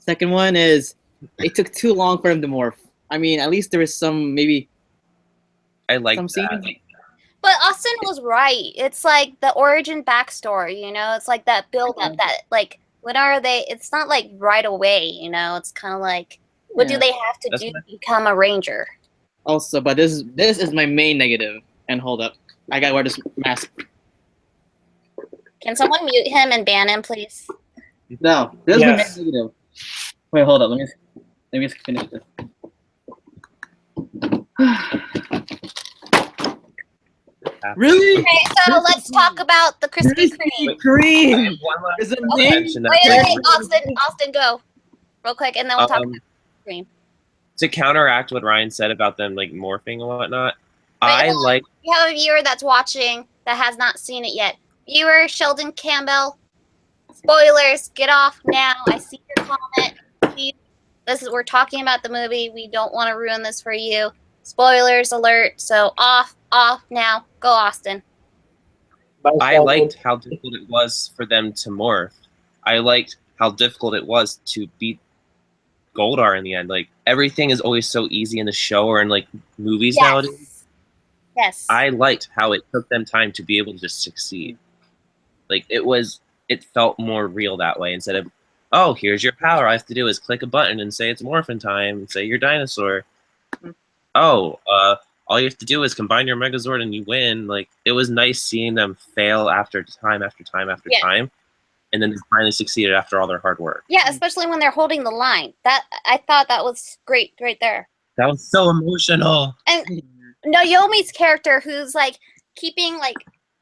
Second one is it took too long for him to morph. I mean, at least there was some maybe. I like some that. scenes. But Austin was right. It's like the origin backstory, It's like that build up that like when are they? It's not like right away, It's kind of like what do they have to do to become a ranger? Also, but this is my main negative. And hold up, I gotta wear this mask. Can someone mute him and ban him, please? No, this is my main negative. Wait, hold up. Let me just finish this. Really? Okay, so let's talk about the Krispy Kreme. Kreme. Is it Wait, Austin, go real quick, and then we'll talk about Kreme. To counteract what Ryan said about them like morphing and whatnot, We have a viewer that's watching that has not seen it yet. Viewer Sheldon Campbell, spoilers, get off now. I see your comment. Please, we're talking about the movie. We don't want to ruin this for you. Spoilers alert. So off now. Go, Austin. I liked how difficult it was for them to morph. I liked how difficult it was to beat Goldar in the end. Like everything is always so easy in the show or in like movies nowadays. Yes. I liked how it took them time to be able to just succeed. Like it felt more real that way instead of, oh, here's your power. All I have to do is click a button and say it's morphin' time and say you're dinosaur. Oh, all you have to do is combine your Megazord and you win. Like it was nice seeing them fail after time after time after time, and then they finally succeeded after all their hard work. Yeah, especially when they're holding the line. That I thought that was great right there. That was so emotional. And Naomi's character, who's like keeping like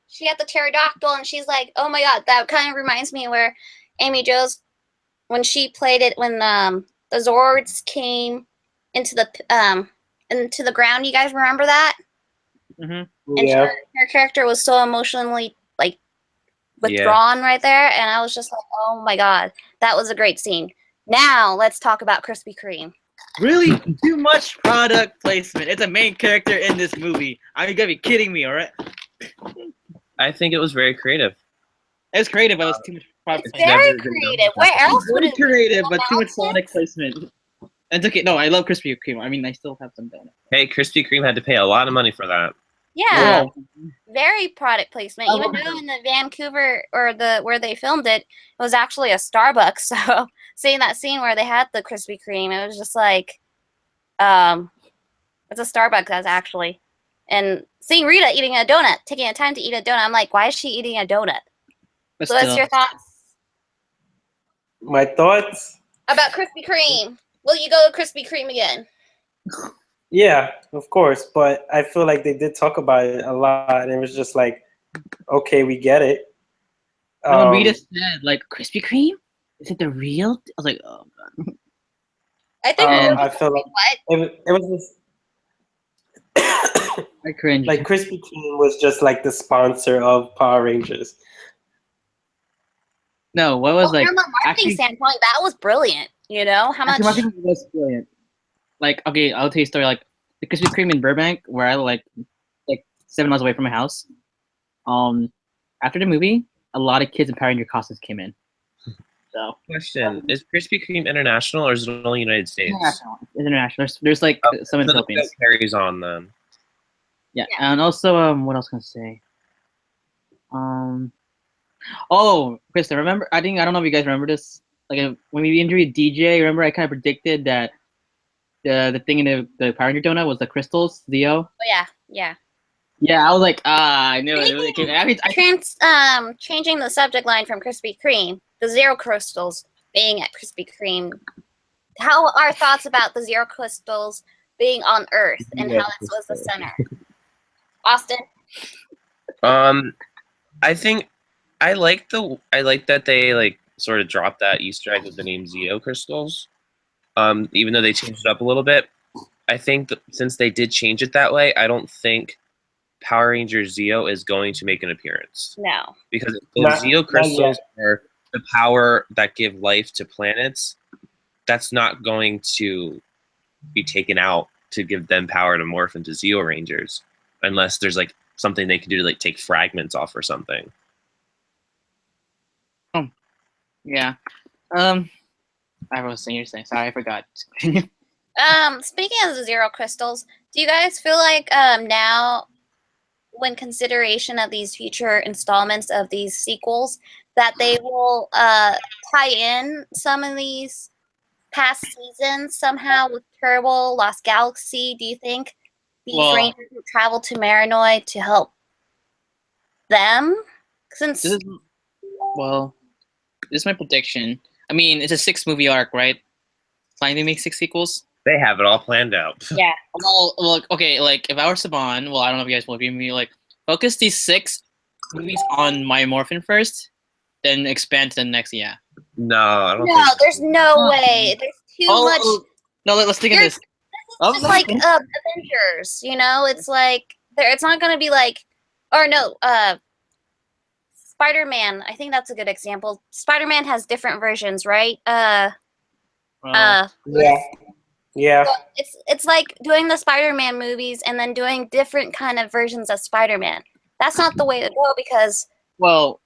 she had the pterodactyl, and she's like, oh my god, that kind of reminds me where Amy Jo's when she played it when the Zords came into the ground. You guys remember that? Mm-hmm. And her character was so emotionally like withdrawn right there, and I was just like, oh my god, that was a great scene. Now let's talk about Krispy Kreme. Really, too much product placement. It's a main character in this movie. Are you gonna be kidding me? All right. I think it was very creative. It's creative, but it's too much product It's placement. very creative. Where else would it be? Creative, but too much product placement. It's okay. No, I love Krispy Kreme. I mean, I still have some donuts. Hey, Krispy Kreme had to pay a lot of money for that. Yeah, very product placement. Even though in the Vancouver or where they filmed it, it was actually a Starbucks. So seeing that scene where they had the Krispy Kreme, it was just like, it's a Starbucks that's actually. And seeing Rita eating a donut, taking the time to eat a donut, I'm like, why is she eating a donut? But so what's your thoughts? My thoughts? About Krispy Kreme. Will you go to Krispy Kreme again? Yeah, of course. But I feel like they did talk about it a lot. And it was just like, okay, we get it. When Rita said, like, Krispy Kreme? Is it the real? I was like, oh, God. I think I feel like what? it was just I cringe. like Krispy Kreme was just like the sponsor of Power Rangers. No, what was like from a marketing actually standpoint, that was brilliant. You know how much? actually marketing was brilliant. Like, okay, I'll tell you a story. Like the Krispy Kreme in Burbank, where I like 7 miles away from my house. After the movie, a lot of kids in Power Ranger costumes came in. So Question: Is Krispy Kreme international or is it only United States? international. It's international. There's like some in the So the Philippines. joke carries on then. Yeah, and also what else can I say? Oh, Krista, remember? I don't know if you guys remember this. Like when we interviewed DJ, remember I kind of predicted that the thing in the Power Ranger donut was the crystals, Zeo. Oh yeah, yeah. Yeah, I was like, I knew it. Changing the subject line from Krispy Kreme, the Zero Crystals being at Krispy Kreme. How are thoughts about the Zero Crystals being on Earth and how this was the center? Austin? I think I like that they like sort of dropped that Easter egg with the name Zeo crystals. Even though they changed it up a little bit, I think that since they did change it that way, I don't think Power Ranger Zeo is going to make an appearance. No. Because if the Zeo crystals are the power that give life to planets, that's not going to be taken out to give them power to morph into Zeo Rangers, unless there's like something they can do to like take fragments off or something. Yeah. I was saying you're saying. Sorry, I forgot. Speaking of the Zero Crystals, do you guys feel like now, when consideration of these future installments of these sequels, that they will tie in some of these past seasons somehow with Turbo, Lost Galaxy? Do you think these Rangers will travel to Marinoid to help them? Since this is my prediction. I mean, it's a 6-movie arc, right? Planning to make 6 sequels. They have it all planned out. Yeah. Well, okay. Like, if I were Saban, well, I don't know if you guys will agree with me. Like, focus these 6 movies on My Morphin first, then expand to the next. Yeah. No, I don't. No, there's no way. There's too much. No, let's think of this. It's just like Avengers, you know. It's like it's not gonna be like, or no, Spider-Man. I think that's a good example. Spider-Man has different versions, right? Yeah. So it's like doing the Spider-Man movies and then doing different kind of versions of Spider-Man. That's not the way to go, because you're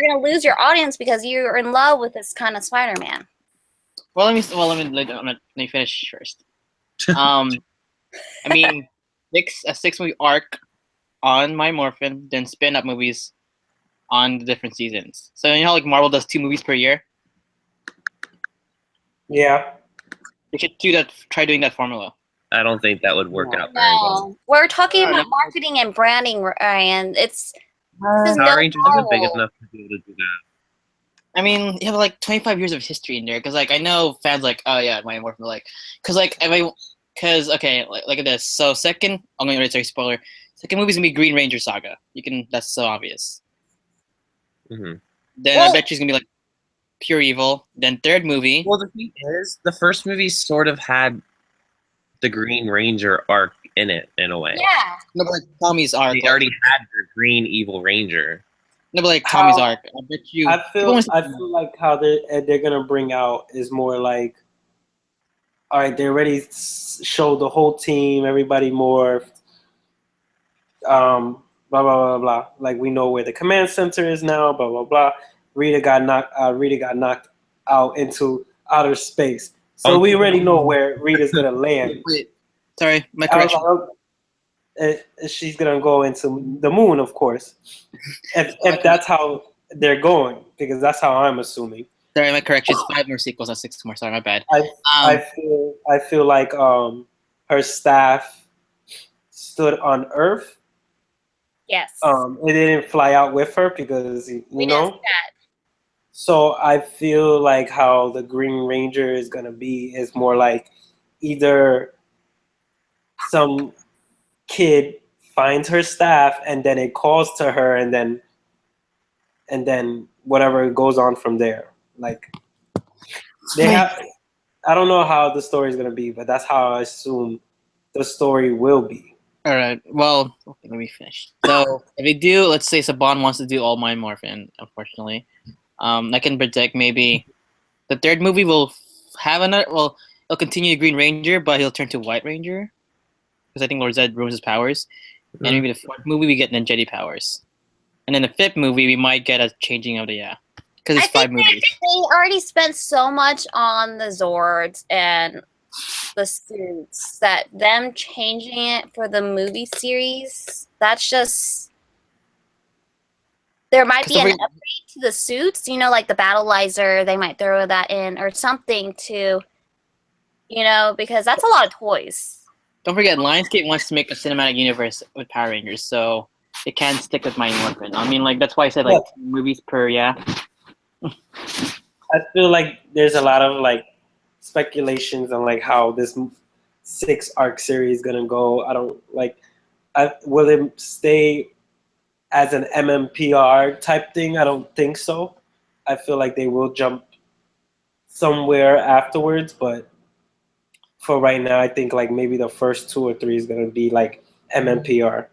gonna lose your audience because you're in love with this kind of Spider-Man. Let me finish first. I mean, a 6-movie arc on My Morphin, then spin-up movies on the different seasons. So you know how like Marvel does 2 movies per year? Yeah. They should try doing that formula. I don't think that would work out very well. No, we're talking about marketing and branding, Ryan. Power Rangers isn't big enough to be able to do that. I mean, you have like 25 years of history in there, because like I know fans like, oh yeah, My Morphin, like, okay, look at this. So I'm going to say spoiler. Second movie's gonna be Green Ranger Saga. That's so obvious. Mm-hmm. Then I bet she's gonna be like Pure Evil. Then third movie. Well, the thing is, the first movie sort of had the Green Ranger arc in it, in a way. Yeah. No, but like Tommy's arc. They already had their Green Evil Ranger. No, but like Tommy's arc. I bet you. I feel like how they're gonna bring out is more like, all right, they already showed the whole team, everybody morphed. Blah blah blah blah. Like, we know where the command center is now. Blah blah blah. Rita got knocked out into outer space. So we already know where Rita's gonna land. Wait, sorry, my correction. She's gonna go into the moon, of course. If that's how they're going, because that's how I'm assuming. Sorry, my correction. It's 5 more sequels, not 6 more. Sorry, my bad. I feel like her staff stood on Earth. Yes. It didn't fly out with her because you know. That. So I feel like how the Green Ranger is gonna be is more like either some kid finds her staff and then it calls to her and then whatever goes on from there. Like they have I don't know how the story is gonna be, but that's how I assume the story will be. All right. Well, okay, let me finish. So if they do, let's say Saban wants to do All Might Morphin, unfortunately, I can predict maybe the third movie will have another. Well, he'll continue Green Ranger, but he'll turn to White Ranger because I think Lord Zed ruins his powers. And maybe the fourth movie we get Ninjetti powers, and then the fifth movie we might get a changing of the because it's I think 5 movies. they already spent so much on the Zords and the suits that them changing it for the movie series, that's just there might be an upgrade to the suits, you know, like the Battleizer, they might throw that in or something to, you know, because that's a lot of toys. Don't forget, Lionsgate wants to make a cinematic universe with Power Rangers, so it can't stick with Mighty Morphin. I mean, like that's why I said like 2 movies per I feel like there's a lot of like speculations on like how this 6 arc series is gonna go. I don't like. Will it stay as an MMPR type thing? I don't think so. I feel like they will jump somewhere afterwards, but for right now, I think like maybe the first 2 or 3 is gonna be like MMPR.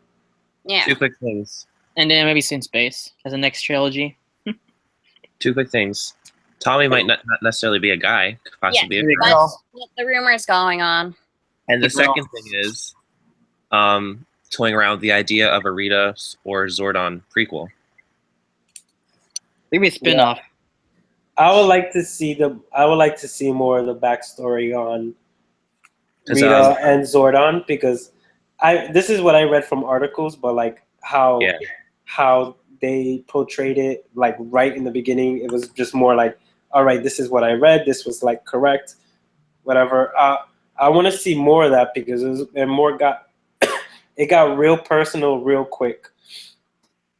Yeah. 2 quick things. And then maybe Sin Space as the next trilogy. 2 quick things. Tommy might not necessarily be a guy, could possibly be a girl. That's what the rumors going on. And the The girl. second thing is toying around with the idea of a Rita or Zordon prequel. Maybe a spin-off. I would like to see more of the backstory on 'Cause, Rita and Zordon because this is what I read from articles, but like how they portrayed it like right in the beginning, it was just more like, all right, this is what I read, this was like correct, whatever. I want to see more of that because it got real personal real quick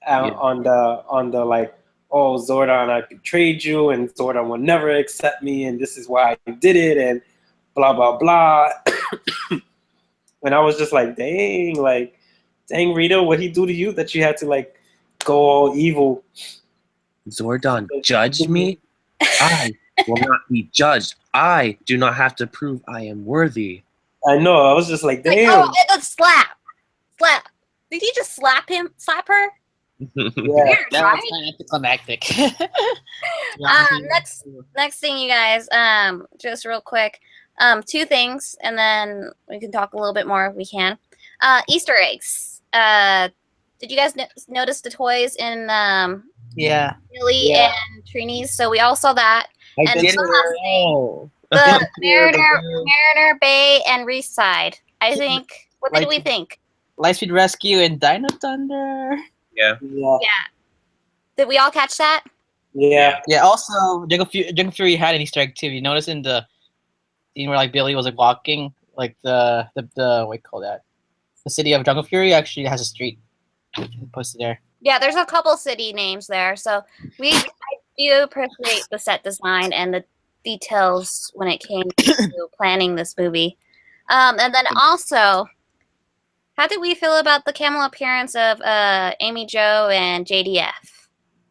on the like, oh, Zordon, I betrayed you and Zordon will never accept me and this is why I did it and blah blah blah. And I was just like, dang Rita, what he do to you that you had to like go all evil? Zordon judged me? I will not be judged. I do not have to prove I am worthy. I know. I was just like, damn. Like, oh, and the slap. Did he just slap her? Yeah. Weird, That right? was kind of anticlimactic. Next thing, you guys, just real quick, 2 things, and then we can talk a little bit more if we can. Easter eggs. Did you guys notice the toys in Yeah. Billy and Trini's? So we all saw that. I And did one last know. The Mariner Bay and Reese side. I think. What did we think? Lightspeed Rescue and Dino Thunder. Yeah. Yeah. Did we all catch that? Yeah. Yeah. Also, Jungle Fury had an Easter egg too. You notice in the scene where like Billy was like walking, like the what do you call that? The city of Jungle Fury actually has a street posted there. Yeah, there's a couple city names there. So I do appreciate the set design and the details when it came to planning this movie. And then also, how did we feel about the cameo appearance of Amy Jo and JDF?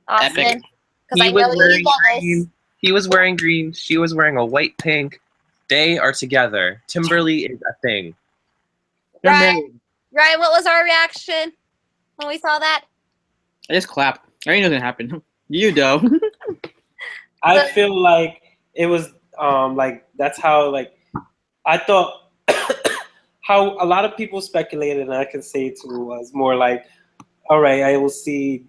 Austin? Because I know you love this. He was wearing green. She was wearing a white pink. They are together. Timberly is a thing. Ryan, what was our reaction when we saw that? I just clap. I already know what's gonna happen. You though. I feel like it was like that's how like I thought how a lot of people speculated, and I can say it too, was more like, all right, I will see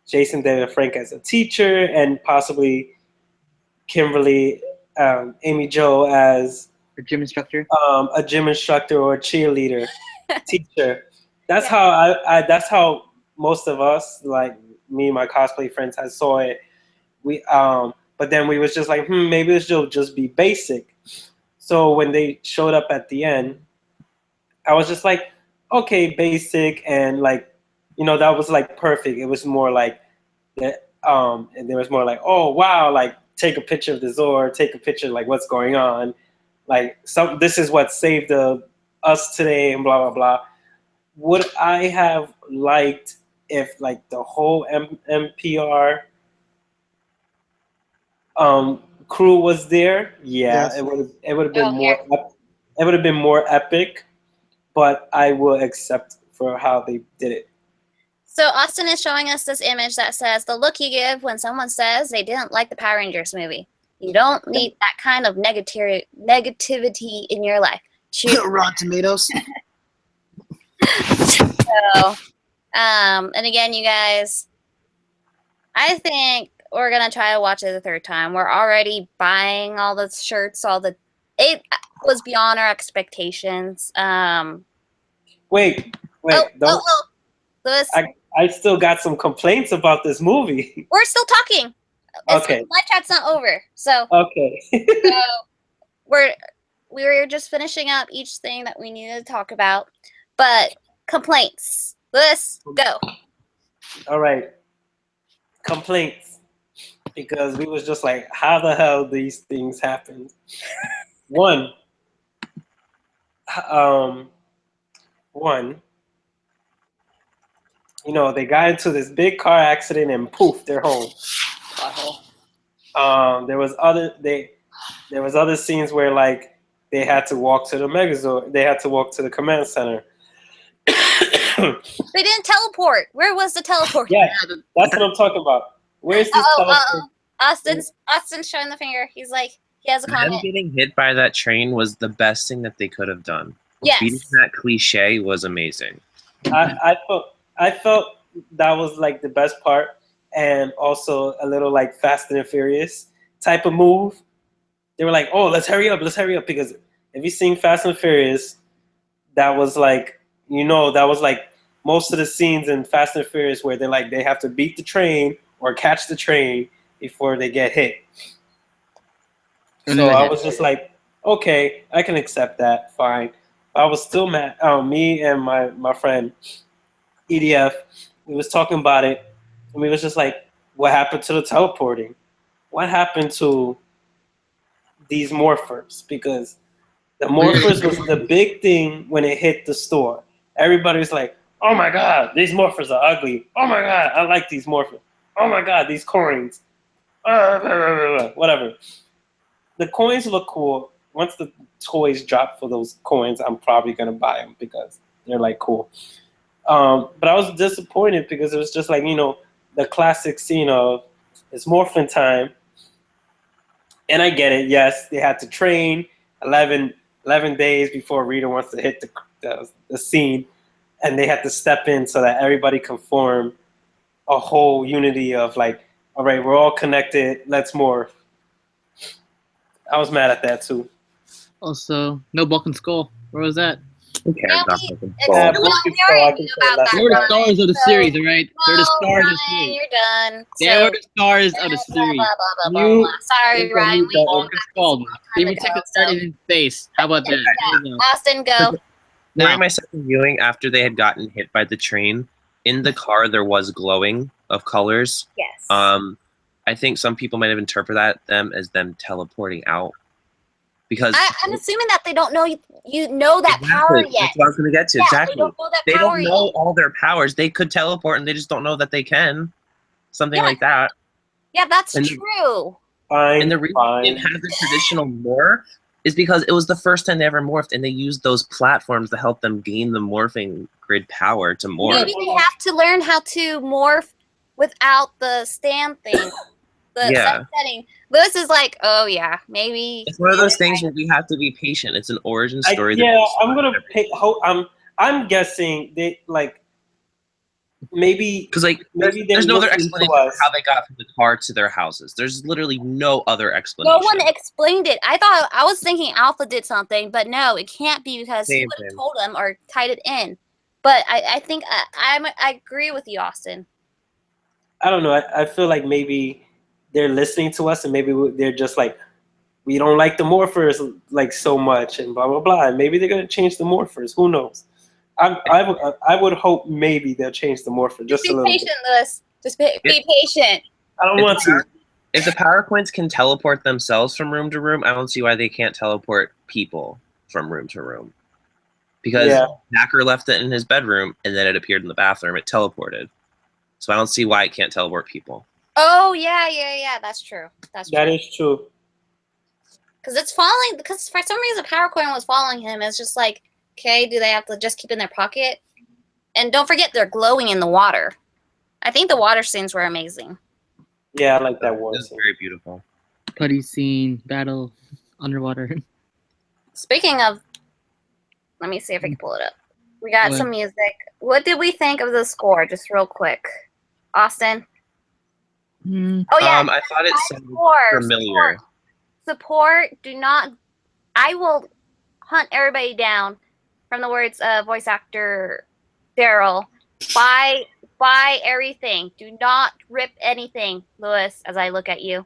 Jason David Frank as a teacher and possibly Kimberly Amy Jo as A gym instructor. a gym instructor or a cheerleader teacher. That's how that's how most of us, like me and my cosplay friends, I saw it. We but then we was just like, maybe this will just be basic. So when they showed up at the end, I was just like, okay, basic, and like, that was like perfect. It was more like that, and there was more like, oh wow, like take a picture of the Zord, take a picture like what's going on, like this is what saved us today, and blah blah blah. Would I have liked if like the whole MPR crew was there, yeah, Yes. it would have been Oh, more it would have been more epic, but I will accept for how they did it. So Austin is showing us this image that says the look you give when someone says they didn't like the Power Rangers movie. You don't need that kind of negativity in your life. Rotten Tomatoes. So, and again, you guys, I think we're gonna try to watch it the third time. We're already buying all the shirts, it was beyond our expectations. Wait, don't. Lewis, I still got some complaints about this movie. we're still talking. Okay. Live chat's not over, so Okay. so we were just finishing up each thing that we needed to talk about. But complaints. Lewis, go. All right. Complaints. Because we was just like, how the hell these things happen? One, you know, they got into this big car accident and poof, they're home. There was other scenes where like they had to walk to the Megazord. They had to walk to the command center. They didn't teleport. Where was the teleport? Yeah, that's what I'm talking about. Where's this teleport? Austin's showing the finger. He's like, he has a Them comment. getting hit by that train was the best thing that they could have done. Yes. Beating that cliche was amazing. I felt that was like the best part, and also a little like Fast and Furious type of move. They were like, "Oh, let's hurry up, because if you've seen Fast and Furious, that was like, you know, that was like most of the scenes in Fast and Furious where they're like they have to beat the train or catch the train before they get hit. So I was just like, okay, I can accept that, fine. I was still mad. Me and my friend EDF, we was talking about it, and we was just like, what happened to the teleporting? What happened to these morphers? Because the morphers was the big thing when it hit the store. Everybody was like, oh my god, these morphers are ugly. Oh my god, I like these morphers. Oh my god, these coins. Whatever. The coins look cool. Once the toys drop for those coins, I'm probably gonna buy them because they're like cool. But I was disappointed because it was just like, you know, the classic scene of it's morphin time. And I get it. Yes, they had to train 11 days before Rita wants to hit the scene, and they had to step in so that everybody can form a whole unity of like, all right, we're all connected. Let's morph. I was mad at that too. Also, no Bulk and Skull. Where was that? Who cares Yeah, about we- fucking it's- Skull? Yeah, we Bulk already and Skull, I can knew say about less that, They were the Ryan. stars of the So- series, all right? They're the stars of the Ryan, series. you're done. They were the stars of the blah, series. blah, blah, blah, You- blah. Sorry, Ryan. We Bulk and Skull. They time protected ago, started in space. How about that? There you go. Austin, go. Now, During my second viewing, after they had gotten hit by the train, in the car there was glowing of colors. Yes. I think some people might have interpreted them as them teleporting out. Because I'm assuming that they don't know you know that power Exactly. yet. That's what I was going to get to. Yeah, Exactly. they don't know that They power don't know yet. all their powers. They could teleport and they just don't know that they can. Something Yeah. like that. Yeah, that's And- true. Fine. And the reason they didn't have the traditional morph is because it was the first time they ever morphed, and they used those platforms to help them gain the morphing grid power to morph. Maybe they have to learn how to morph without the stand thing. The Yeah. setting. Lewis is like, oh yeah, maybe. It's one of those things where we have to be patient. It's an origin story. I'm gonna pay. I'm guessing they like maybe Because like maybe there's no other listening to explanation for us. how they got from the car to their houses. There's literally no other No explanation. one explained it. I was thinking Alpha did something, but no, it can't be because he Same would have thing. told him or tied it in. But I think I agree with you, Austin. I don't know. I feel like maybe they're listening to us, and maybe they're just like, we don't like the morphers like so much, and blah blah blah. And maybe they're gonna change the morphers. Who knows? I would hope maybe they'll change the morpher just Be a little patient, bit. Lewis. Just be patient. I don't want to. If the power coins can teleport themselves from room to room, I don't see why they can't teleport people from room to room. Because Yeah. Knacker left it in his bedroom, and then it appeared in the bathroom. It teleported. So I don't see why it can't teleport people. Oh yeah. That's true. That's true. That is true. Because it's falling. Because for some reason, Power Coin was following him. It's just like, okay, do they have to just keep in their pocket? And don't forget, they're glowing in the water. I think the water scenes were amazing. Yeah, I like that It one. was very beautiful. Putty scene, battle, underwater. Speaking of, let me see if I can pull it up. We got What? some music. What did we think of the score? Just real quick, Austin. Oh yeah, I thought it sounded score, familiar. support. Do not. I will hunt everybody down from the words of voice actor Daryl. Buy everything. Do not rip anything, Lewis. As I look at you,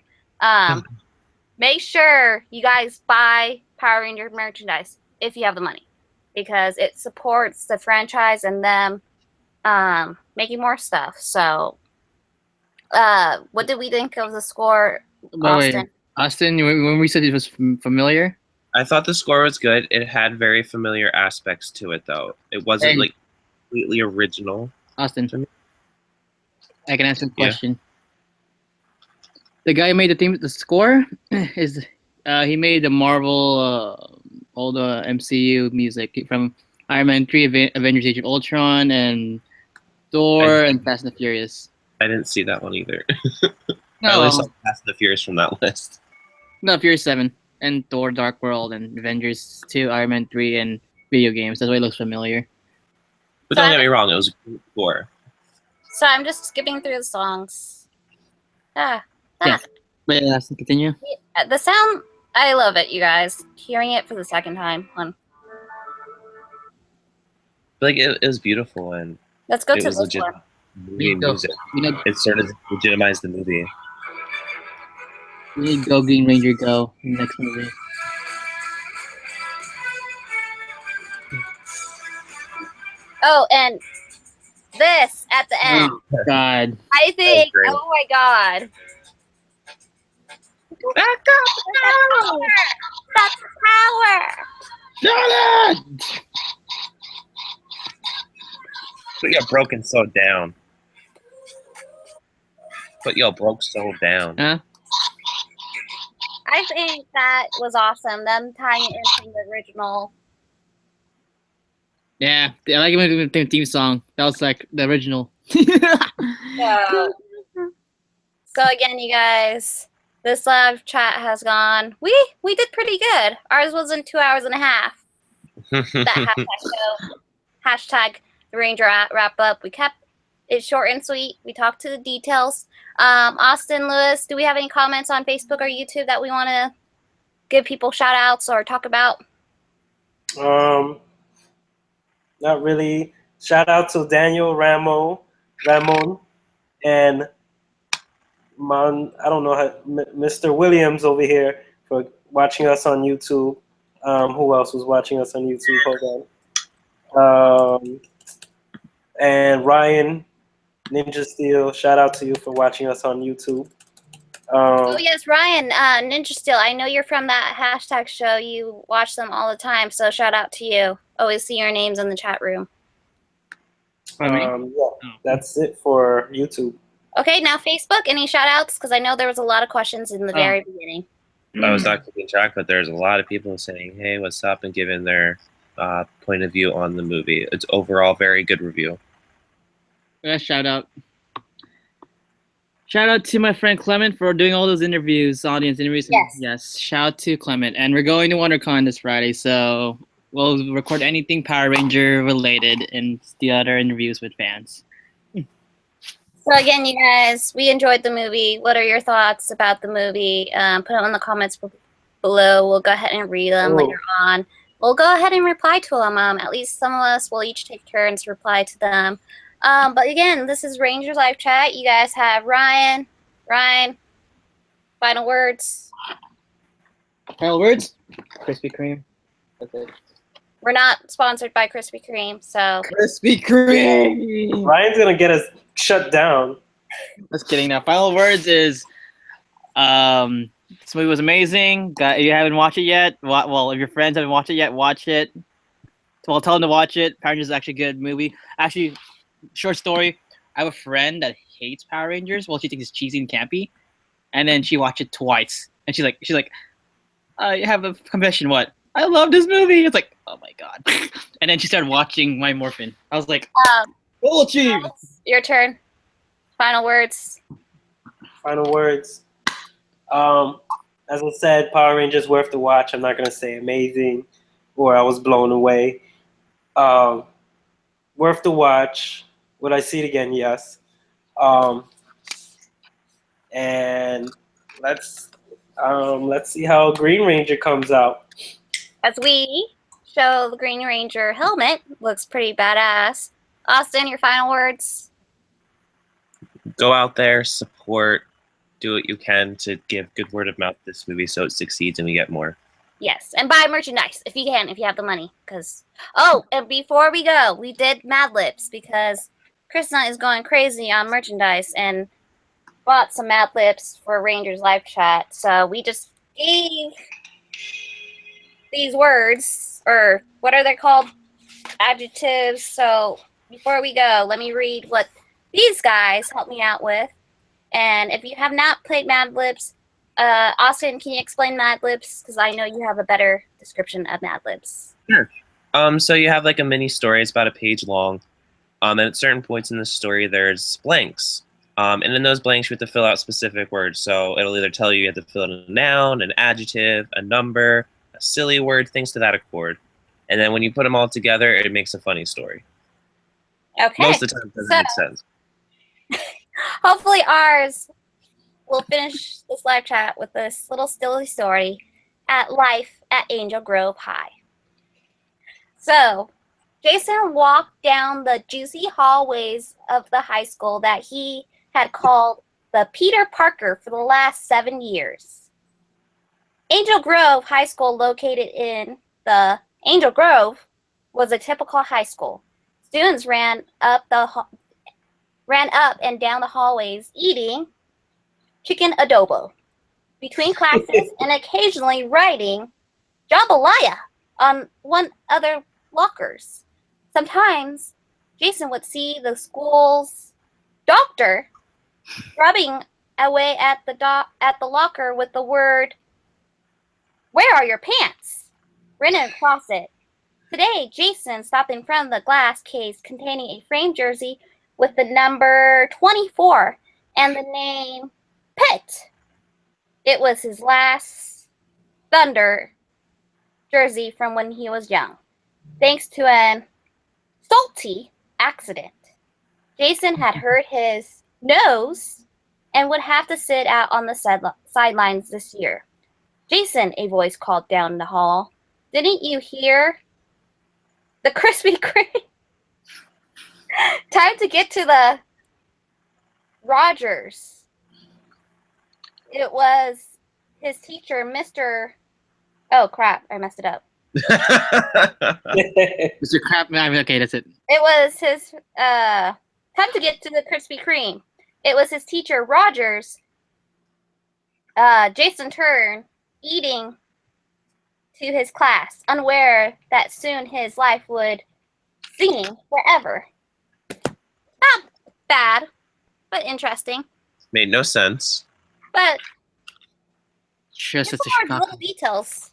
make sure you guys buy Power Ranger merchandise if you have the money, because it supports the franchise and them making more stuff. So, what did we think of the score, Austin? Wait, Austin, when we said it was familiar, I thought the score was good. It had very familiar aspects to it, though. It wasn't And- like completely original. Austin, I can answer the Yeah. question. The guy who made the score is he made the Marvel all the MCU music from Iron Man 3, Avengers: Age of Ultron, and Thor, and Fast and the Furious. I didn't see that one either. I No, only saw Fast and the Furious from that list. no, Furious 7 and Thor: Dark World and Avengers 2, Iron Man 3, and video games. That's why it looks familiar. But don't get me wrong, it was a good score. So I'm just skipping through the songs. Yeah. But yeah, continue. The sound, I love it, you guys. Hearing it for the second time. Like it was beautiful, and Let's go it to was this legit one. movie Go. music. You know, It sort of legitimized the movie. we need Go Green Ranger Go in the next movie. Oh, and this at the end. Oh God. I think, great. oh my god. Back up! That's power! Charlotte! But you're broken so down. But yo broke so down. Huh? I think that was awesome. Them tying it in from the original. Yeah, I like it when the theme song. That was like the original. So again, you guys, this live chat has gone. We did pretty good. Ours was in 2 hours and a half. That hashtag show. Hashtag the Ranger wrap up. We kept it short and sweet. We talked to the details. Austin, Lewis, do we have any comments on Facebook or YouTube that we want to give people shout outs or talk about? Not really. Shout out to Daniel Ramon, and I don't know how, Mr. Williams over here for watching us on YouTube. Who else was watching us on YouTube? Hold on. And Ryan Ninja Steel, shout out to you for watching us on YouTube. Oh yes, Ryan, Ninja Steel. I know you're from that hashtag show. You watch them all the time, so shout out to you. Always see your names in the chat room. Yeah, that's it for YouTube. Okay, now Facebook. Any shout outs? Because I know there was a lot of questions in the very beginning. I was not keeping track, but there's a lot of people saying, "Hey, what's up?" and giving their point of view on the movie. It's overall very good review. Shout out. Shout out to my friend Clement for doing all those interviews, audience interviews. Yes. Shout out to Clement. And we're going to WonderCon this Friday, so we'll record anything Power Ranger related and the other interviews with fans. So again, you guys, we enjoyed the movie. What are your thoughts about the movie? Put them in the comments below. We'll go ahead and read them later on. We'll go ahead and reply to them. At least some of us will each take turns to reply to them. But again, this is Rangers Live Chat. You guys have Ryan, final words. Final words? Krispy Kreme. That's it. We're not sponsored by Krispy Kreme, so Krispy Kreme! Ryan's gonna get us shut down. Just kidding. Now, final words is, this movie was amazing. If you haven't watched it yet, well, if your friends haven't watched it yet, watch it. Well, tell them to watch it. Power Rangers is actually a good movie. Actually, short story. I have a friend that hates Power Rangers. Well, she thinks it's cheesy and campy, and then she watched it twice, and she's like, I have a confession. What? I love this movie. It's like, oh my god. And then she started watching My Morphin. I was like, goal achieved. Your turn. Final words. Final words. As I said, Power Rangers worth the watch. I'm not gonna say amazing or I was blown away. Worth the watch. Would I see it again? Yes. And let's see how Green Ranger comes out. As we show the Green Ranger helmet, looks pretty badass. Austin, your final words. Go out there, support, do what you can to give good word of mouth to this movie so it succeeds and we get more. Yes, and buy merchandise if you can, if you have the money. And before we go, we did Mad Libs because Krishna is going crazy on merchandise and bought some Mad Libs for Rangers live chat. So we just gave these words, or what are they called? Adjectives. So before we go, let me read what these guys helped me out with. And if you have not played Mad Libs, Austin, can you explain Mad Libs? Because I know you have a better description of Mad Libs. Sure. So you have like a mini story. It's about a page long. And at certain points in the story, there's blanks. And in those blanks, you have to fill out specific words. So it'll either tell you have to fill in a noun, an adjective, a number, a silly word, things to that accord. And then when you put them all together, it makes a funny story. Okay. Most of the time, it doesn't make sense. Hopefully ours will finish this live chat with this little silly story at life at Angel Grove High. So, Jason walked down the juicy hallways of the high school that he had called the Peter Parker for the last 7 years. Angel Grove High School, located in the Angel Grove, was a typical high school. Students ran up and down the hallways eating chicken adobo between classes and occasionally writing jambalaya on one other lockers. Sometimes Jason would see the school's doctor rubbing away at the locker with the word, "Where are your pants?" written across it. Today, Jason stopped in front of the glass case containing a framed jersey with the number 24 and the name Pitt. It was his last Thunder jersey from when he was young. Thanks to an salty accident, Jason had hurt his nose and would have to sit out on the sidelines this year. Jason, a voice called down the hall. Didn't you hear the Krispy Kreme? Time to get to the Rogers. It was his teacher, Mr. Oh, crap. I messed it up. Mr. Crapman. Okay, that's it. It was his time to get to the Krispy Kreme. It was his teacher, Rogers. Jason turned, eating to his class, unaware that soon his life would sing forever. Not bad, but interesting. Made no sense. But Just it's such a more Chicago. little details.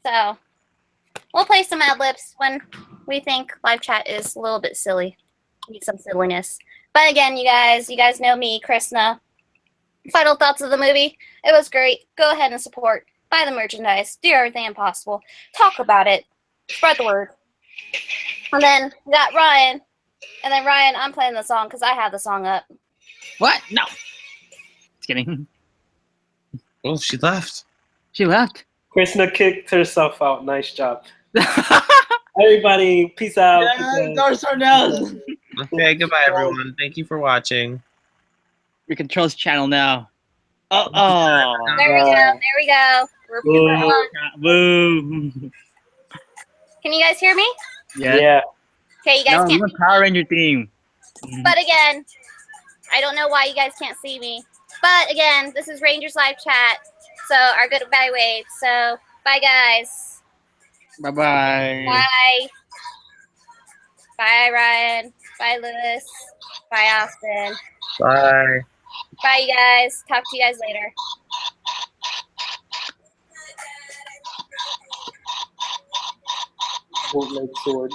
So we'll play some Mad Libs when we think live chat is a little bit silly. Need some silliness. But again, you guys know me, Krishna. Final thoughts of the movie. It was great. Go ahead and support. Buy the merchandise. Do everything possible. Talk about it. Spread the word. And then we got Ryan. And then Ryan, I'm playing the song because I have the song up. What? No. Just kidding. Oh, she left. She left. Krishna kicked herself out. Nice job. Everybody, peace out. Peace out. Okay, goodbye, everyone. Thank you for watching. We control this channel now. Oh. There we go. We're on. Boom. Can you guys hear me? Yeah. Okay, you guys No, can't. we're Power Ranger theme. But again, I don't know why you guys can't see me. But again, this is Rangers Live Chat. So our goodbye wave. So bye, guys. Bye-bye. Bye. Bye, Ryan. Bye, Lewis. Bye, Austin. Bye. Bye, you guys. Talk to you guys later. bootleg sword.